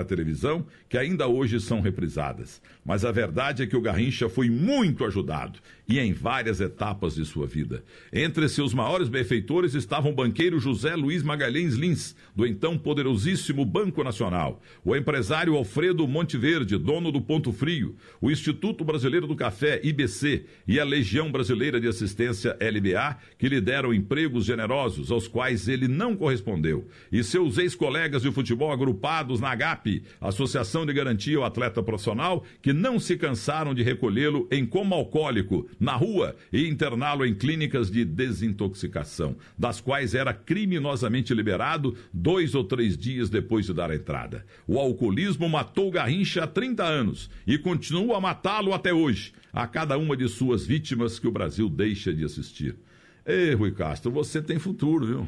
A: a televisão, que ainda hoje são reprisadas. Mas a verdade é que o Garrincha foi muito ajudado, e em várias etapas de sua vida. Entre seus maiores benfeitores estavam o banqueiro José Luiz Magalhães Lima, cofins do então poderosíssimo Banco Nacional, o empresário Alfredo Monteverde, dono do Ponto Frio, o Instituto Brasileiro do Café, IBC, e a Legião Brasileira de Assistência, LBA, que lhe deram empregos generosos aos quais ele não correspondeu, e seus ex-colegas de futebol agrupados na AGAP, Associação de Garantia ao Atleta Profissional, que não se cansaram de recolhê-lo em coma alcoólico, na rua, e interná-lo em clínicas de desintoxicação, das quais era criminosamente liberado 2 ou 3 dias depois de dar a entrada. O alcoolismo matou Garrincha há 30 anos e continua a matá-lo até hoje, a cada uma de suas vítimas que o Brasil deixa de assistir. Ei, Rui Castro, você tem futuro, viu?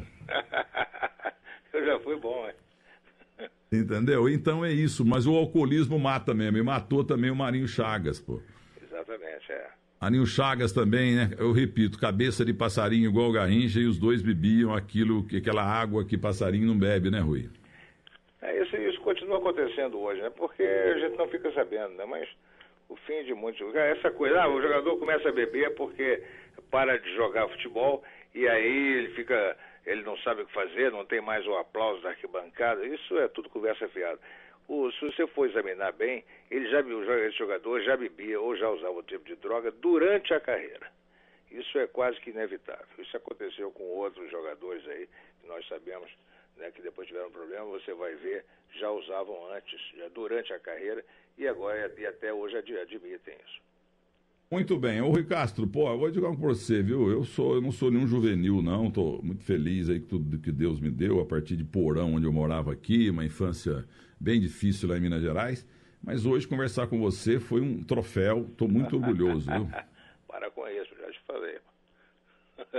B: Eu já fui bom, hein?
A: Entendeu? Então é isso, mas o alcoolismo mata mesmo, e matou também o Marinho Chagas, pô.
B: Exatamente, é.
A: Marinho Chagas também, né? Eu repito, cabeça de passarinho igual o Garrincha, e os dois bebiam aquela água que passarinho não bebe, né, Rui?
B: Isso continua acontecendo hoje, né? Porque a gente não fica sabendo, né? Mas o fim de muitos lugares, essa coisa, o jogador começa a beber porque para de jogar futebol e aí ele não sabe o que fazer, não tem mais o aplauso da arquibancada, isso é tudo conversa fiada. Se você for examinar bem, esse jogador já bebia ou já usava o tipo de droga durante a carreira. Isso é quase que inevitável. Isso aconteceu com outros jogadores aí, que nós sabemos, né, que depois tiveram problema, você vai ver, já usavam antes, já durante a carreira, e agora e até hoje admitem isso.
A: Muito bem. Ô, Rui Castro, pô, eu vou dizer uma coisa pra você, viu? Eu não sou nenhum juvenil, não. Tô muito feliz aí com tudo que Deus me deu, a partir de Porão, onde eu morava aqui, uma infância bem difícil lá em Minas Gerais. Mas hoje conversar com você foi um troféu. Tô muito orgulhoso, viu?
B: Para com isso, já te falei.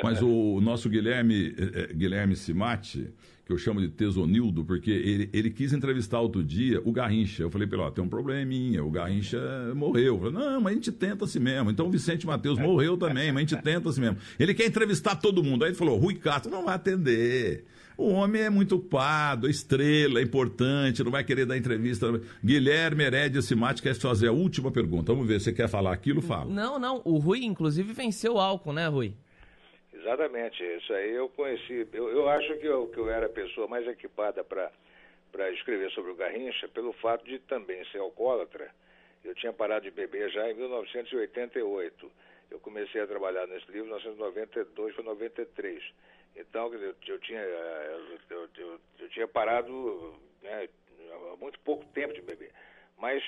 A: Mas o nosso Guilherme Simati, que eu chamo de Tesonildo, porque ele quis entrevistar outro dia o Garrincha. Eu falei pra ele, ó, tem um probleminha, o Garrincha morreu. Eu falei, não, mas a gente tenta assim mesmo. Então o Vicente Matheus morreu também, mas a gente tenta assim mesmo. Ele quer entrevistar todo mundo. Aí ele falou, Rui Castro não vai atender. O homem é muito ocupado, é estrela, é importante, não vai querer dar entrevista. Guilherme Herédia Simati quer fazer a última pergunta. Vamos ver, você quer falar aquilo? Fala.
C: Não. O Rui, inclusive, venceu o álcool, né, Rui?
B: Exatamente, isso aí eu conheci. Eu acho que eu era a pessoa mais equipada para escrever sobre o Garrincha, pelo fato de também ser alcoólatra. Eu tinha parado de beber já em 1988. Eu comecei a trabalhar nesse livro em 1992 para 93. Então, quer dizer, eu tinha parado, né, há muito pouco tempo de beber. Mas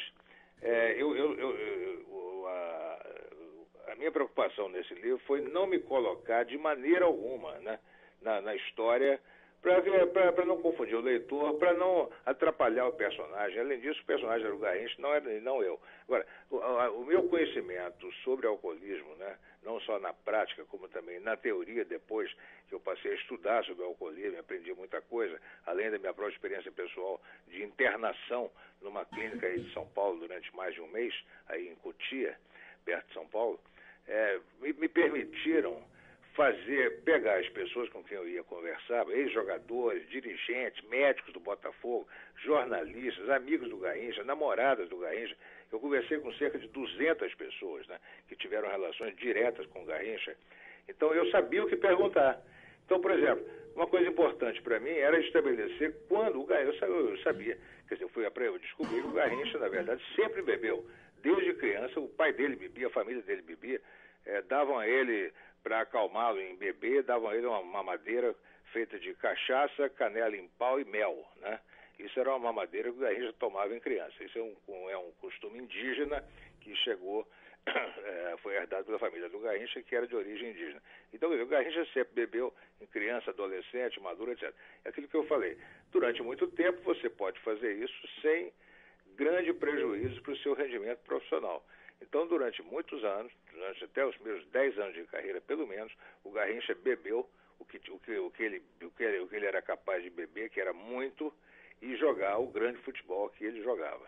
B: a minha preocupação nesse livro foi não me colocar de maneira alguma, né, na história, para não confundir o leitor, para não atrapalhar o personagem. Além disso, o personagem era o Garrincha, não eu. Agora, o meu conhecimento sobre alcoolismo, né, não só na prática, como também na teoria, depois que eu passei a estudar sobre o alcoolismo, aprendi muita coisa, além da minha própria experiência pessoal de internação numa clínica aí de São Paulo durante mais de um mês, aí em Cotia, perto de São Paulo, me permitiram pegar as pessoas com quem eu ia conversar, ex-jogadores, dirigentes, médicos do Botafogo, jornalistas, amigos do Garrincha, namoradas do Garrincha. Eu conversei com cerca de 200 pessoas, né, que tiveram relações diretas com o Garrincha. Então eu sabia o que perguntar. Então, por exemplo, uma coisa importante para mim era estabelecer quando o Garrincha, eu sabia, quer dizer, eu descobri que o Garrincha, na verdade, sempre bebeu. Desde criança, o pai dele bebia, a família dele bebia, davam a ele, para acalmá-lo em beber, davam a ele uma mamadeira feita de cachaça, canela em pau e mel, né? Isso era uma mamadeira que o Garrincha tomava em criança. Isso é um costume indígena que chegou, foi herdado pela família do Garrincha, que era de origem indígena. Então, o Garrincha sempre bebeu em criança, adolescente, maduro, etc. É aquilo que eu falei. Durante muito tempo, você pode fazer isso sem grande prejuízo para o seu rendimento profissional. Então, durante muitos anos, durante até os meus 10 anos de carreira, pelo menos, o Garrincha bebeu o que ele era capaz de beber, que era muito, e jogar o grande futebol que ele jogava.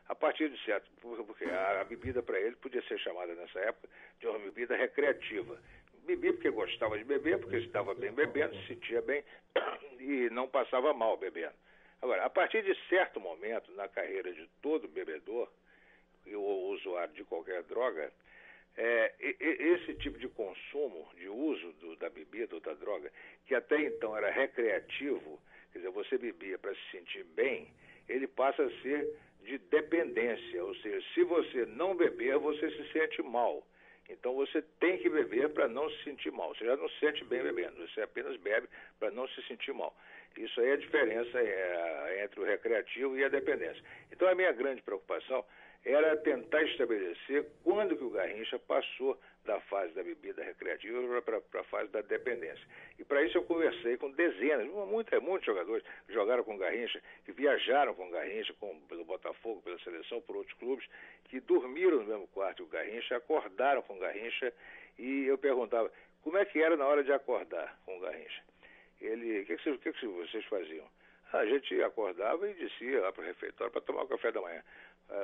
B: A partir de certo, porque a bebida para ele podia ser chamada nessa época de uma bebida recreativa. Bebia porque gostava de beber, porque estava bem bebendo, se sentia bem e não passava mal bebendo. Agora, a partir de certo momento na carreira de todo bebedor, ou usuário de qualquer droga, esse tipo de consumo, de uso da bebida ou da droga, que até então era recreativo, quer dizer, você bebia para se sentir bem, ele passa a ser de dependência, ou seja, se você não beber, você se sente mal. Então você tem que beber para não se sentir mal. Você já não se sente bem bebendo, você apenas bebe para não se sentir mal. Isso aí é a diferença entre o recreativo e a dependência. Então a minha grande preocupação era tentar estabelecer quando que o Garrincha passou da fase da bebida recreativa para a fase da dependência. E para isso eu conversei com dezenas, muitos jogadores que jogaram com o Garrincha, que viajaram com o Garrincha, pelo Botafogo, pela seleção, por outros clubes, que dormiram no mesmo quarto que o Garrincha, acordaram com o Garrincha, e eu perguntava, como é que era na hora de acordar com o Garrincha? O que vocês faziam? A gente acordava e descia lá para o refeitório para tomar o café da manhã.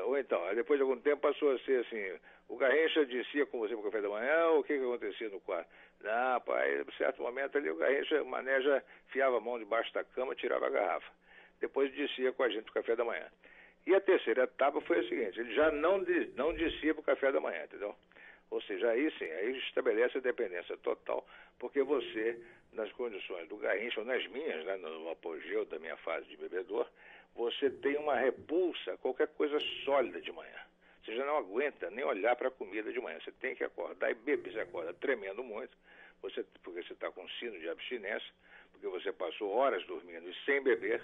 B: Ou então, depois de algum tempo passou a ser assim, o Garrincha descia com você para o café da manhã, ou o que acontecia no quarto? Não, pai, em certo momento ali o Garrincha, o Mané já fiava a mão debaixo da cama, tirava a garrafa. Depois descia com a gente para o café da manhã. E a terceira etapa foi a seguinte, ele já não descia para o café da manhã, entendeu? Ou seja, aí sim, aí estabelece a dependência total, porque você, nas condições do Garrincha, ou nas minhas, né, no apogeu da minha fase de bebedor, você tem uma repulsa a qualquer coisa sólida de manhã. Você já não aguenta nem olhar para a comida de manhã. Você tem que acordar e beber. Você acorda tremendo muito, porque você está com sino de abstinência, porque você passou horas dormindo e sem beber.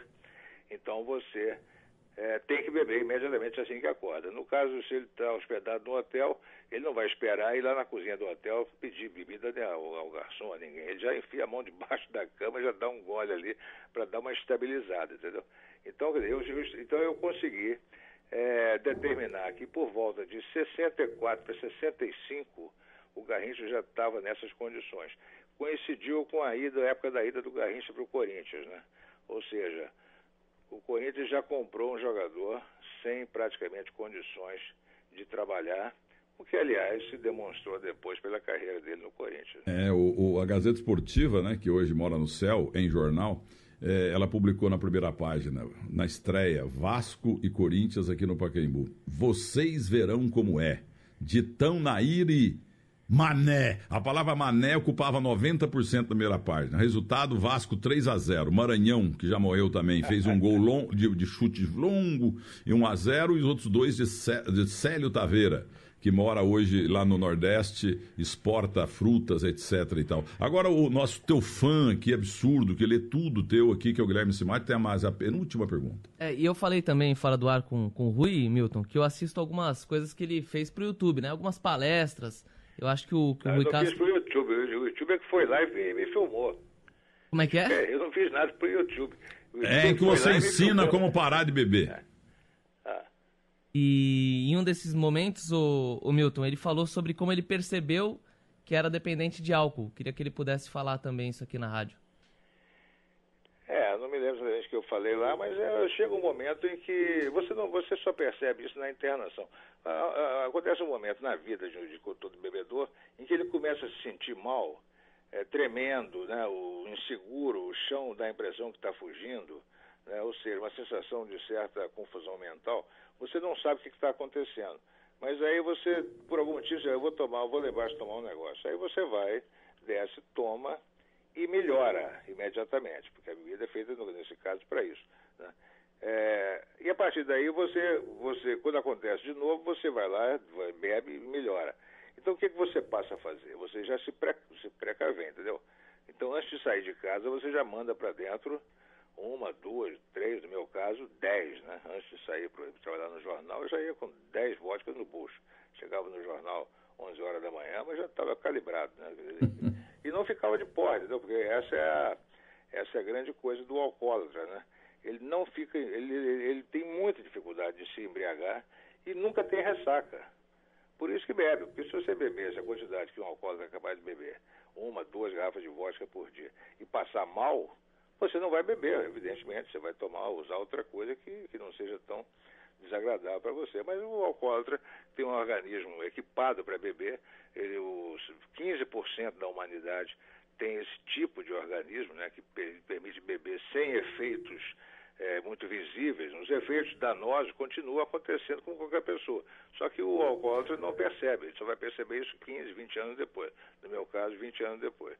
B: Então você tem que beber imediatamente assim que acorda. No caso, se ele está hospedado no hotel, ele não vai esperar ir lá na cozinha do hotel pedir bebida ao garçom, a ninguém. Ele já enfia a mão debaixo da cama, já dá um gole ali para dar uma estabilizada, entendeu? Então eu consegui determinar que por volta de 64 para 65 o Garrincha já estava nessas condições. Coincidiu com a época da ida do Garrincha para o Corinthians, né? Ou seja, o Corinthians já comprou um jogador sem praticamente condições de trabalhar, o que, aliás, se demonstrou depois pela carreira dele no Corinthians.
A: A Gazeta Esportiva, né, que hoje mora no céu, em jornal, ela publicou na primeira página, na estreia, Vasco e Corinthians aqui no Pacaembu. Vocês verão como é. De tão Nairi, Mané. A palavra Mané ocupava 90% da primeira página. Resultado, Vasco 3-0. Maranhão, que já morreu também, fez um gol de chute longo e 1-0. E os outros dois de Célio Taveira, que mora hoje lá no Nordeste, exporta frutas, etc. e tal. Agora o nosso teu fã aqui, absurdo, que lê tudo teu aqui, que é o Guilherme Simati, tem mais a penúltima pergunta.
C: E eu falei também, fora do ar, com o Rui, Milton, que eu assisto algumas coisas que ele fez pro YouTube, né? Algumas palestras. Eu acho que o Rui Castro...
B: Eu não fiz pro YouTube. O YouTube é que foi lá e me filmou.
C: Como é que é?
B: Eu não fiz nada pro YouTube.
A: Em que você ensina como parar de beber.
C: E em um desses momentos, o Milton, ele falou sobre como ele percebeu que era dependente de álcool. Queria que ele pudesse falar também isso aqui na rádio.
B: Não me lembro exatamente o que eu falei lá, mas chega um momento em que você só percebe isso na internação. Acontece um momento na vida de todo bebedor em que ele começa a se sentir mal, tremendo, né, o inseguro, o chão dá a impressão que está fugindo, né, ou seja, uma sensação de certa confusão mental. Você não sabe o que está acontecendo. Mas aí você, por algum motivo, eu vou levar de tomar um negócio. Aí você vai, desce, toma e melhora imediatamente, porque a bebida é feita, nesse caso, para isso, né? E a partir daí, você, quando acontece de novo, você vai lá, bebe e melhora. Então, o que você passa a fazer? Você já se precavê, entendeu? Então, antes de sair de casa, você já manda para dentro 1, 2, 3, no meu caso, 10, né? Antes de sair para trabalhar no jornal, eu já ia com 10 vodkas no bucho. Chegava no jornal 11 horas da manhã, mas já estava calibrado, né? E não ficava de porra, entendeu? Porque essa é a grande coisa do alcoólatra, né? Ele não fica, ele tem muita dificuldade de se embriagar e nunca tem ressaca. Por isso que bebe. Porque se você beber essa quantidade que um alcoólatra é capaz de beber, 1, 2 garrafas de vodka por dia, e passar mal, você não vai beber, evidentemente. Você vai usar outra coisa que não seja tão desagradável para você. Mas o alcoólatra tem um organismo equipado para beber. Os 15% da humanidade tem esse tipo de organismo, né, que permite beber sem efeitos muito visíveis. Os efeitos danosos continuam acontecendo com qualquer pessoa. Só que o alcoólatra não percebe. Ele só vai perceber isso 15, 20 anos depois. No meu caso, 20 anos depois.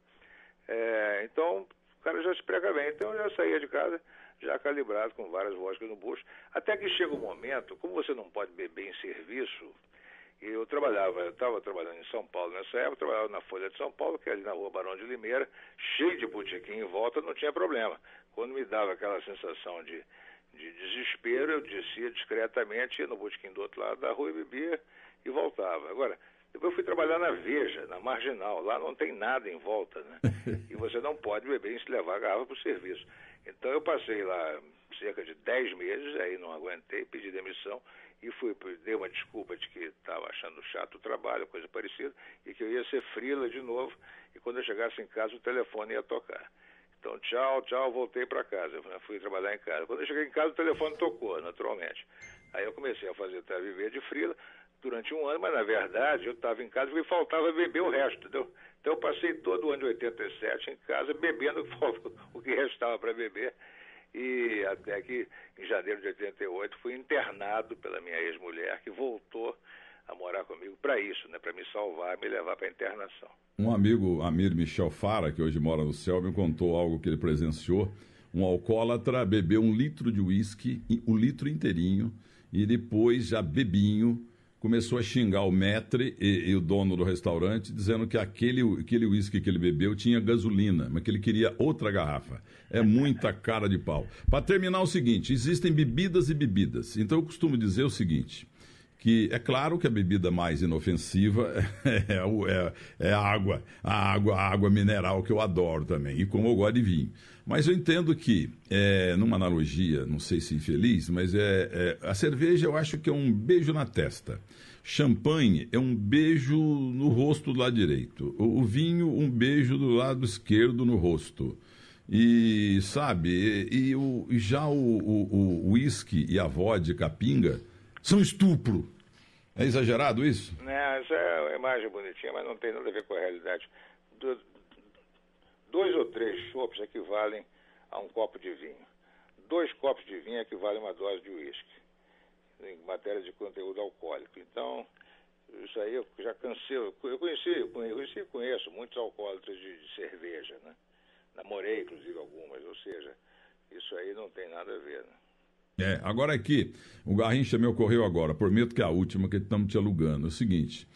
B: Então, o cara já se prega bem. Então eu já saía de casa já calibrado, com várias vodkas no bolso. Até que chega um momento, como você não pode beber em serviço, eu estava trabalhando em São Paulo nessa época, trabalhava na Folha de São Paulo, que é ali na rua Barão de Limeira, cheio de botequim em volta, não tinha problema. Quando me dava aquela sensação de desespero, eu descia discretamente, ia no botequim do outro lado da rua e bebia e voltava. Agora, depois eu fui trabalhar na Veja, na Marginal, lá não tem nada em volta, né? E você não pode beber e se levar a garrafa para o serviço. Então eu passei lá cerca de 10 meses, aí não aguentei, pedi demissão e dei uma desculpa de que estava achando chato o trabalho, coisa parecida, e que eu ia ser freela de novo, e quando eu chegasse em casa o telefone ia tocar. Então tchau, voltei para casa, eu fui trabalhar em casa. Quando eu cheguei em casa o telefone tocou, naturalmente. Aí eu comecei a viver de freela durante um ano, mas na verdade eu estava em casa porque faltava beber o resto, entendeu? Então eu passei todo o ano de 87 em casa bebendo o que restava para beber, e até que em janeiro de 88 fui internado pela minha ex-mulher, que voltou a morar comigo para isso, né, para me salvar, me levar para a internação.
A: Um amigo, Amir Michel Fara, que hoje mora no céu, me contou algo que ele presenciou. Um alcoólatra bebeu 1 litro de uísque, 1 litro inteirinho, e depois, já bebinho, começou a xingar o maître e o dono do restaurante, dizendo que aquele uísque que ele bebeu tinha gasolina, mas que ele queria outra garrafa. É muita cara de pau. Para terminar, o seguinte, existem bebidas e bebidas. Então eu costumo dizer o seguinte, que é claro que a bebida mais inofensiva é a água mineral, que eu adoro também, e como eu gosto de vinho. Mas eu entendo que, numa analogia, não sei se infeliz, mas a cerveja eu acho que é um beijo na testa. Champanhe é um beijo no rosto do lado direito. O vinho, um beijo do lado esquerdo no rosto. E, sabe, já o uísque e a vodka, a pinga, são estupro. É exagerado isso?
B: Não, isso é uma imagem bonitinha, mas não tem nada a ver com a realidade. 2 ou 3 chopps equivalem a um copo de vinho. 2 copos de vinho equivalem a uma dose de uísque, em matéria de conteúdo alcoólico. Então, isso aí eu já cansei. Eu conheço muitos alcoólatras de cerveja, né? Namorei, inclusive, algumas. Ou seja, isso aí não tem nada a ver, né?
A: Agora aqui, o Garrincha me ocorreu agora, prometo que é a última que estamos te alugando. É o seguinte...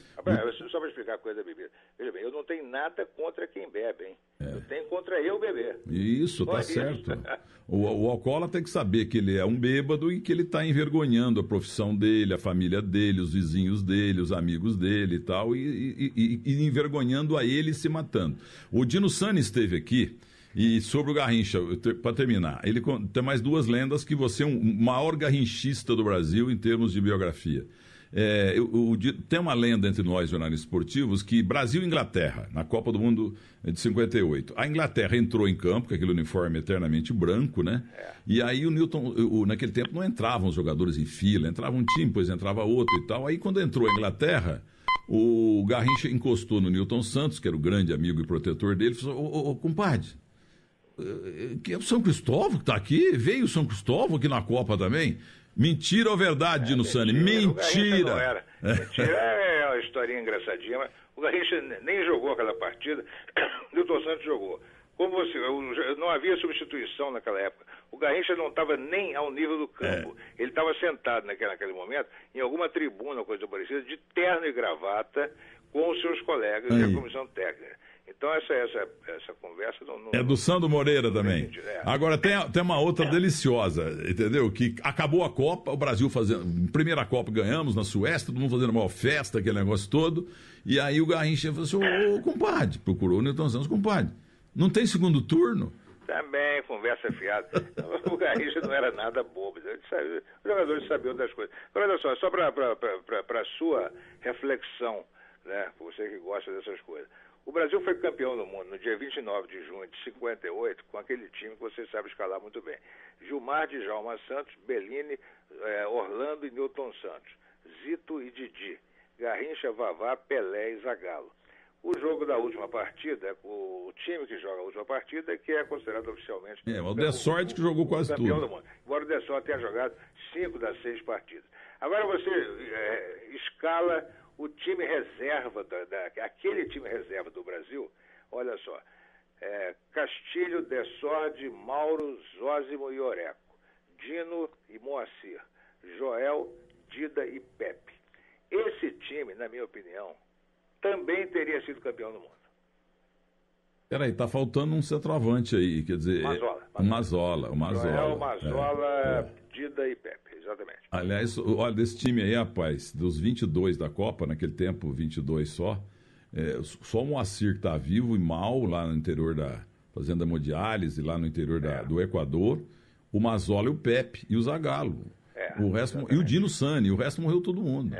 B: Só para explicar a coisa da bebida. Veja bem, eu não tenho nada contra quem bebe, hein? Eu tenho contra eu beber.
A: Isso, tá certo. O alcoólatra tem que saber que ele é um bêbado e que ele está envergonhando a profissão dele, a família dele, os vizinhos dele, os amigos dele e tal, e envergonhando a ele e se matando. O Dino Sani esteve aqui. E sobre o Garrincha, para terminar, ele tem mais 2 lendas, que você é o maior garrinchista do Brasil em termos de biografia. Tem uma lenda entre nós, jornalistas esportivos, que Brasil e Inglaterra, na Copa do Mundo de 58. A Inglaterra entrou em campo, com aquele uniforme eternamente branco, né? E aí naquele tempo não entravam os jogadores em fila, entrava um time, depois entrava outro e tal. Aí quando entrou a Inglaterra, o Garrincha encostou no Newton Santos, que era o grande amigo e protetor dele, e falou: ô compadre, que é o São Cristóvão que está aqui? Veio o São Cristóvão aqui na Copa também? Mentira ou verdade, Dino Sani? Mentira!
B: Mentira é uma historinha engraçadinha, mas o Garrincha nem jogou aquela partida, o Newton Santos jogou. Como não havia substituição naquela época. O Garrincha não estava nem ao nível do campo. Ele estava sentado naquele momento em alguma tribuna, coisa parecida, de terno e gravata, com os seus colegas da comissão técnica. Então essa conversa não...
A: É do Sandro Moreira também. Agora tem uma outra deliciosa, entendeu? Que acabou a Copa, o Brasil fazendo... Primeira Copa ganhamos na Suécia, todo mundo fazendo uma festa, aquele negócio todo. E aí o Garrincha falou assim: ô compadre, procurou o Newton Santos: compadre, não tem segundo turno?
B: Também, conversa fiada. O Garrincha não era nada bobo. Os jogadores sabiam das coisas. Agora, olha só para a sua reflexão, né? Você que gosta dessas coisas. O Brasil foi campeão do mundo no dia 29 de junho de 58, com aquele time que você sabe escalar muito bem. Gilmar, Djalma Santos, Bellini, Orlando e Newton Santos. Zito e Didi. Garrincha, Vavá, Pelé e Zagallo. O jogo da última partida, o time que joga a última partida, que é considerado oficialmente...
A: o De Sorte que jogou quase
B: campeão
A: tudo.
B: Do mundo. Embora o De Sorte tenha jogado 5 das 6 partidas. Agora você escala o time reserva, aquele time reserva do Brasil. Olha só, Castilho, Desorde, Mauro, Zósimo e Oreco, Dino e Moacir, Joel, Dida e Pepe. Esse time, na minha opinião, também teria sido campeão do mundo.
A: Peraí, tá faltando um centroavante aí, quer dizer...
B: Mazola.
A: O Mazola.
B: Joel, Mazola, Dida e Pepe, exatamente.
A: Aliás, olha, desse time aí, rapaz, dos 22 da Copa, naquele tempo, 22 só, só o Moacir que tá vivo e mal lá no interior fazendo hemodiálise, lá no interior do Equador, o Mazola e o Pepe, e o Zagallo. O resto, e o Dino Sani, o resto morreu todo mundo.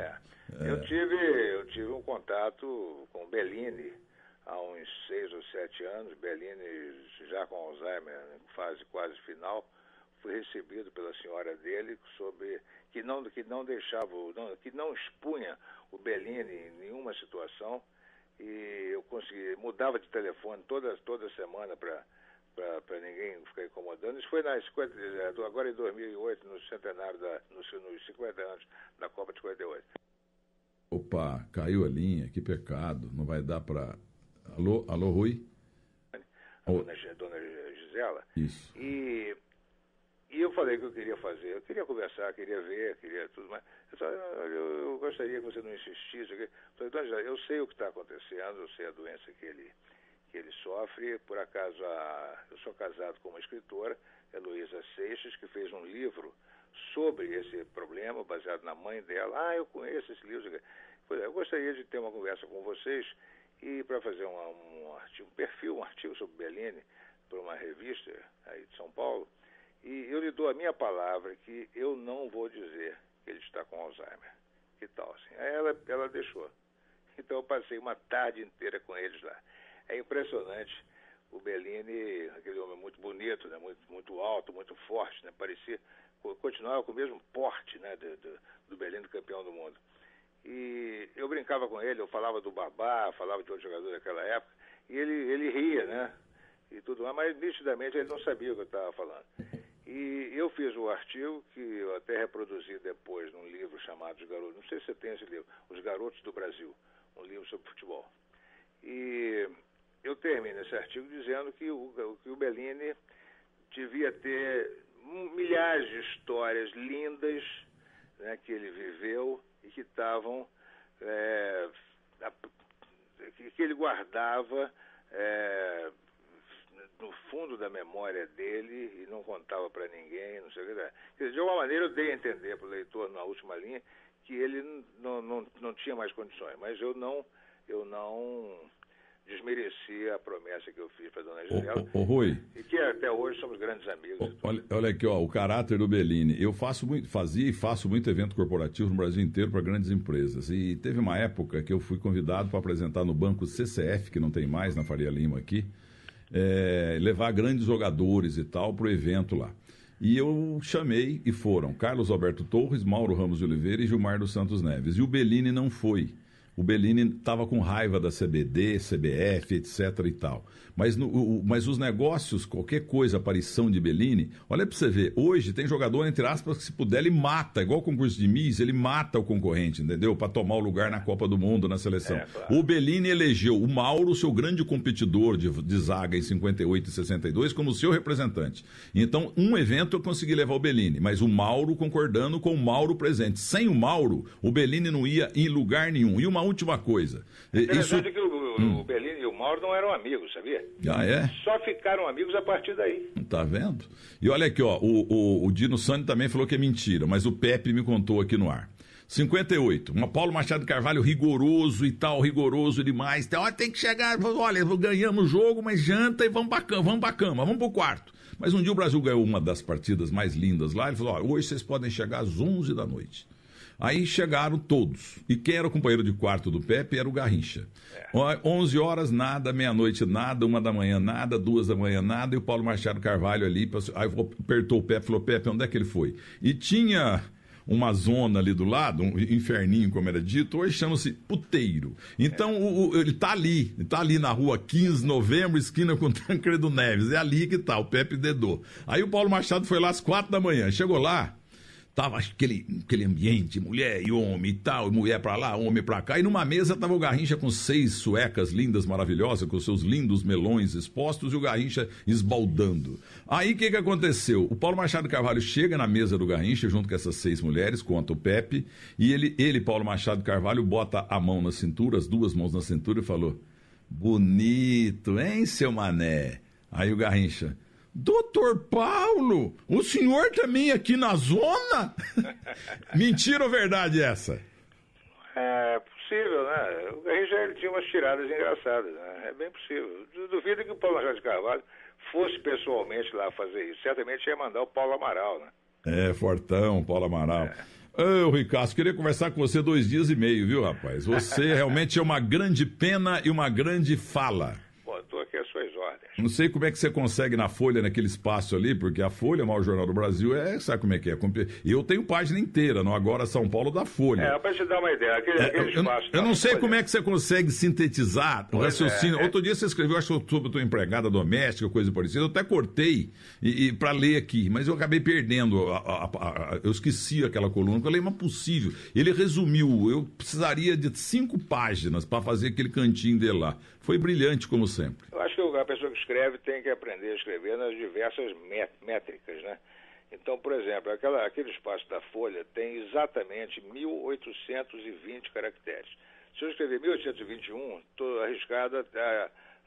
B: Eu tive um contato com o Bellini há uns 6 ou 7 anos. Bellini, já com Alzheimer, em fase quase final, fui recebido pela senhora dele sobre que não expunha o Bellini em nenhuma situação, e eu consegui, mudava de telefone toda semana para ninguém ficar incomodando. Isso foi agora em 2008, no centenário, nos 50 anos da Copa de 58.
A: Opa, caiu a linha, que pecado, não vai dar para... Alô, Rui?
B: A dona Gisela.
A: Isso.
B: E eu falei que eu queria fazer, eu queria conversar, queria ver, queria tudo, mas eu gostaria que você não insistisse. Eu falei, dona Gisela, eu sei o que está acontecendo, eu sei a doença que ele sofre. Por acaso, eu sou casado com uma escritora, Heloísa Seixas, que fez um livro sobre esse problema, baseado na mãe dela. Eu conheço esse livro. Eu gostaria de ter uma conversa com vocês e para fazer um artigo sobre Bellini para uma revista aí de São Paulo. E eu lhe dou a minha palavra que eu não vou dizer que ele está com Alzheimer. Que tal, assim? Aí ela deixou. Então eu passei uma tarde inteira com eles lá. É impressionante. O Bellini, aquele homem muito bonito, né? muito alto, muito forte, né? Continuava com o mesmo porte, né? do Bellini, campeão do mundo. E eu brincava com ele, eu falava do Babá, falava de outro jogador daquela época, e ele ria, né? E tudo mais, mas nitidamente ele não sabia o que eu estava falando. E eu fiz o artigo, que eu até reproduzi depois num livro chamado Os Garotos, não sei se você tem esse livro, Os Garotos do Brasil, um livro sobre futebol. E eu termino esse artigo dizendo que o Bellini devia ter milhares de histórias lindas, né, que ele viveu e que estavam, que ele guardava no fundo da memória dele e não contava para ninguém, não sei o que. Quer dizer, de alguma maneira eu dei a entender para o leitor na última linha que ele não tinha mais condições, mas eu não desmereci a promessa que eu fiz para a dona Gisela.
A: Rui.
B: E que até hoje somos grandes amigos.
A: Olha aqui, o caráter do Bellini. Eu fazia e faço muito evento corporativo no Brasil inteiro para grandes empresas. E teve uma época que eu fui convidado para apresentar no banco CCF, que não tem mais, na Faria Lima aqui, levar grandes jogadores e tal para o evento lá. E eu chamei, e foram Carlos Alberto Torres, Mauro Ramos de Oliveira e Gilmar dos Santos Neves. E o Bellini não foi. O Bellini estava com raiva da CBD, CBF, etc. e tal. Mas os negócios, qualquer coisa, aparição de Bellini, olha para você ver, hoje tem jogador, entre aspas, que se puder, ele mata, igual o concurso de Miss, ele mata o concorrente, entendeu? Para tomar o lugar na Copa do Mundo, na seleção. Claro. O Bellini elegeu o Mauro, seu grande competidor de zaga em 58 e 62, como seu representante. Então, um evento eu consegui levar o Bellini, mas o Mauro concordando com o Mauro presente. Sem o Mauro, o Bellini não ia em lugar nenhum. E uma última coisa.
B: Interessante que o Bellini e o Mauro não eram amigos, sabia? Só ficaram amigos a partir daí.
A: Tá vendo? E olha aqui, o Dino Sani também falou que é mentira, mas o Pepe me contou aqui no ar. 58, Paulo Machado Carvalho rigoroso e tal, rigoroso demais. Tem que chegar, olha, ganhamos o jogo, mas janta e vamos pra cama, vamos pro quarto. Mas um dia o Brasil ganhou uma das partidas mais lindas lá, ele falou, hoje vocês podem chegar às 11 da noite. Aí chegaram todos. E quem era o companheiro de quarto do Pepe era o Garrincha. 11 horas, nada. Meia-noite, nada. 1 da manhã, nada. 2 da manhã, nada. E o Paulo Machado Carvalho ali, aí apertou o Pepe, falou, Pepe, onde é que ele foi? E tinha uma zona ali do lado, um inferninho, como era dito, hoje chama-se puteiro. Então, ele tá ali na rua 15 de novembro, esquina com Tancredo Neves. É ali que tá, o Pepe dedou. Aí o Paulo Machado foi lá às 4 da manhã. Chegou lá, tava aquele ambiente, mulher e homem e tal, mulher pra lá, homem pra cá, e numa mesa tava o Garrincha com 6 suecas lindas, maravilhosas, com seus lindos melões expostos, e o Garrincha esbaldando. Aí o que aconteceu? O Paulo Machado de Carvalho chega na mesa do Garrincha, junto com essas 6 mulheres, conta o Pepe, e ele, Paulo Machado de Carvalho, bota a mão na cintura, as 2 mãos na cintura, e falou: bonito, hein, seu mané? Aí o Garrincha: Doutor Paulo, o senhor também aqui na zona? Mentira ou verdade essa?
B: É possível, né? O Garrincha, ele tinha umas tiradas engraçadas, né? É bem possível. Duvido que o Paulo Machado de Carvalho fosse pessoalmente lá fazer isso. Certamente ia mandar o Paulo Amaral, né?
A: É, fortão, Paulo Amaral. Ô, Rui Castro, queria conversar com você 2 dias e meio, viu, rapaz? Você realmente é uma grande pena e uma grande fala.
B: Bom, estou aqui às suas ordens.
A: Não sei como é que você consegue na Folha, naquele espaço ali, porque a Folha, o maior jornal do Brasil, sabe como é que é? Eu tenho página inteira no Agora São Paulo da Folha.
B: Para te dar uma ideia, aquele espaço...
A: Eu não sei como é que você consegue sintetizar o raciocínio. Outro dia você escreveu, acho que sobre a tua empregada doméstica, coisa parecida. Eu até cortei para ler aqui, mas eu acabei perdendo. Eu esqueci aquela coluna, porque eu falei, mas possível. Ele resumiu, eu precisaria de 5 páginas para fazer aquele cantinho dele lá. Foi brilhante, como sempre.
B: Eu acho que a pessoa que escreve tem que aprender a escrever nas diversas métricas, né? Então, por exemplo, aquele espaço da Folha tem exatamente 1.820 caracteres. Se eu escrever 1.821, estou arriscado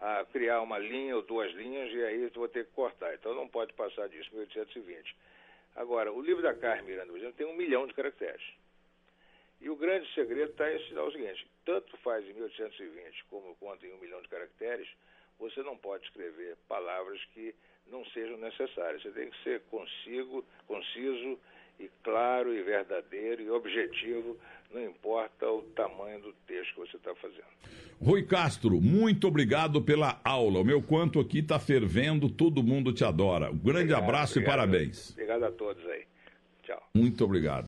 B: a criar uma linha ou 2 linhas e aí vou ter que cortar. Então não pode passar disso, 1.820. Agora, o livro da Carmen Miranda, por exemplo, tem 1 milhão de caracteres. E o grande segredo está em ensinar o seguinte: tanto faz em 1.820 quanto em 1 milhão de caracteres, você não pode escrever palavras que não sejam necessárias. Você tem que ser conciso e claro e verdadeiro e objetivo, não importa o tamanho do texto que você está fazendo.
A: Rui Castro, muito obrigado pela aula. O meu quanto aqui está fervendo, todo mundo te adora. Um grande abraço e parabéns.
B: Obrigado a todos aí. Tchau.
A: Muito obrigado.